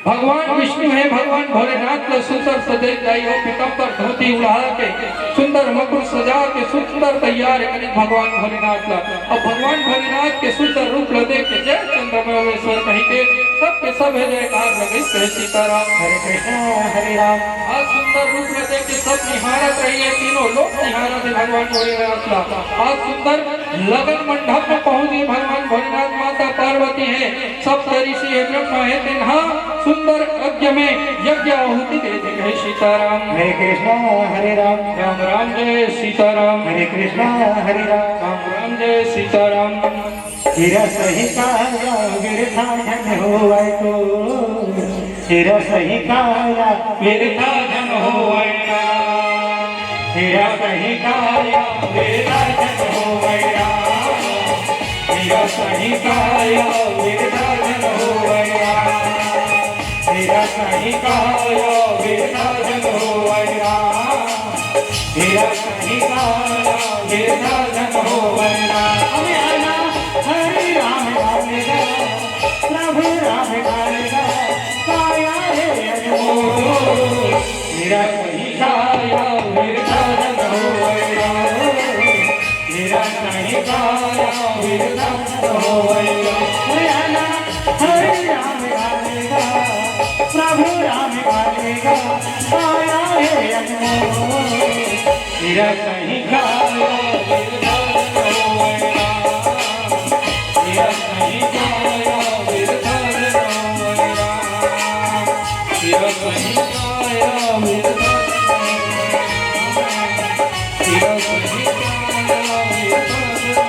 भगवान विष्णु है, भगवान भोलेनाथ का सुंदर सजे जाइयो पीताम्बर धोती उड़ा के सुंदर मुकुट सजा के सुंदर तैयार करे भगवान भोलेनाथ ला। अब भगवान भोलेनाथ के सुंदर रूप ला देख के जय चंद्रमेश्वर कहीं के सबके सब है जयकार लगे जय सीताराम। हरे कृष्णा हरे राम। आज सुंदर रूप में देख के सब निहारत रहिए, तीनों लोग निहारत है भगवान भोलेनाथ ला। आज सुंदर लगन मंडप में पहुंची भगवान भोलेनाथ, माता पार्वती है, सब ऋषि है, ब्रह्मा है, तिन्हा सुंदर यज्ञ में यज्ञ आहुति दे दी है सीताराम। हरे कृष्णा हरे राम। राम राम जय सीताराम। हरे कृष्णा हरे राम। राम राम जय सीताराम। हीरा सही काया बिरथा धन होवै तो, हीरा सही काया बिरथा धन होवै ना, हीरा सही काया बिरथा धन होवै ना, हीरा सही काया बिरथा धन होवै ना, हीरा सही काया बिरथा धन होवै ना, हीरा सही काया बिरथा धन होवै ना। हमें आना हरे राम गालेगा, प्रभु राम गालेगा, काया है अनमोल, मेरा कहीं काया बिरथा धन होवै ना, मेरा कहीं काया बिरथा धन होवै ना। हमें आना हरे राम गालेगा, प्रभु राम गालेगा, काया है अनमोल, मेरा कहीं काया बिरथा धन होवै ना, मेरा कहीं काया बिरथा धन होवै ना, मेरा कहीं काया बिरथा धन होवै ना, मेरा कहीं काया बिरथा धन होवै ना।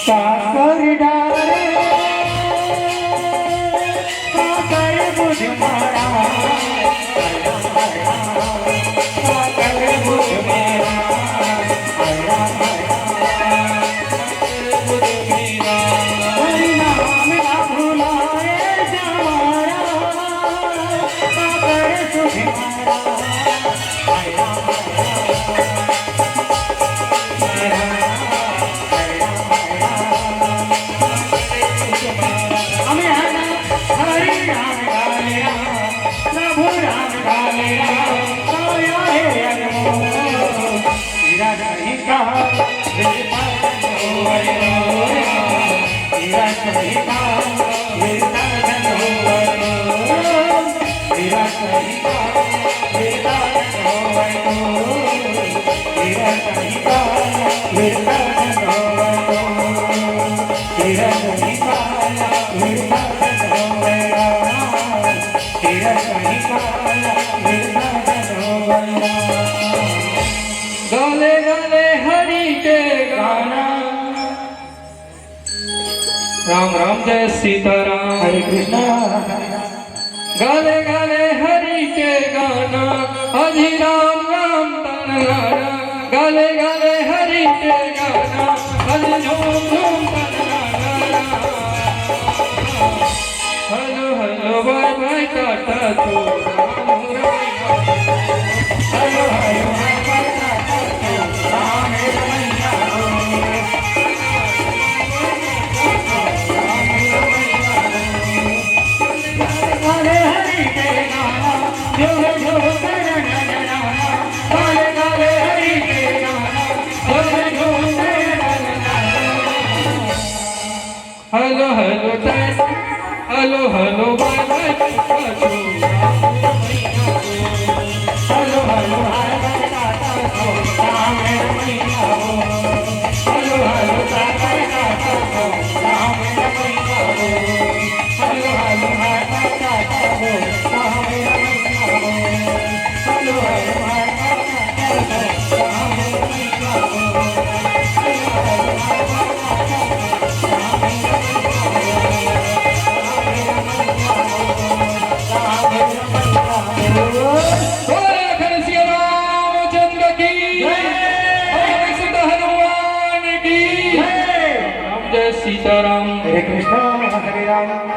काकर डारे काकर बुझ मारा, काकर बुझ मारा, हरि नाम ना भुलाए जमारा, काकर बुझ मारा, हमें आना हरे राम गालेगा, प्रभु राम गालेगा, काया है अनमोल, हीरा कहीं कहा बिरथा धन होवै ना, हीरा कहीं कहा बिरथा धन होवै ना, हीरा कहीं कहा बिरथा धन होवै ना, हीरा कहीं कहा बिरथा धन होवै ना, हीरा कहीं काया बिरथा धन होवै ना, हीरा कहीं काया बिरथा धन होवै ना। गाले गाले हरि के गाना। राम राम जय सीताराम। हरे कृष्णा गाले गाले हरि के गाना, हरि राम राम तन गाना, गाले गाले हरि के गाना, हरि झूम झूम तन गाना। Hello hello bye bye tata तो Ram Ramaiya, hello hello hi bye tata तो राम रमैया हो, गाले हरि के गाना, झूम झूम तन गाना, गाले गाले हरि के गाना, झूम झूम तन गाना। Hello hello tata, hello hello bye bye tata तो राम रमैया हो। Hello hello hi bye tata तो राम रमैया हो, hello hello hi bye tata तो राम रमैया हो, hello hello hi bye tata तो राम रमैया हो, hello hello hi bye tata तो राम रमैया हो, hello hello hi bye tata तो राम रमैया हो, राम रमैया हो। बोले अखंड श्री रामचंद्र की जय, बोले सीता हनुमान सीताराम। हरे कृष्णा हरे राम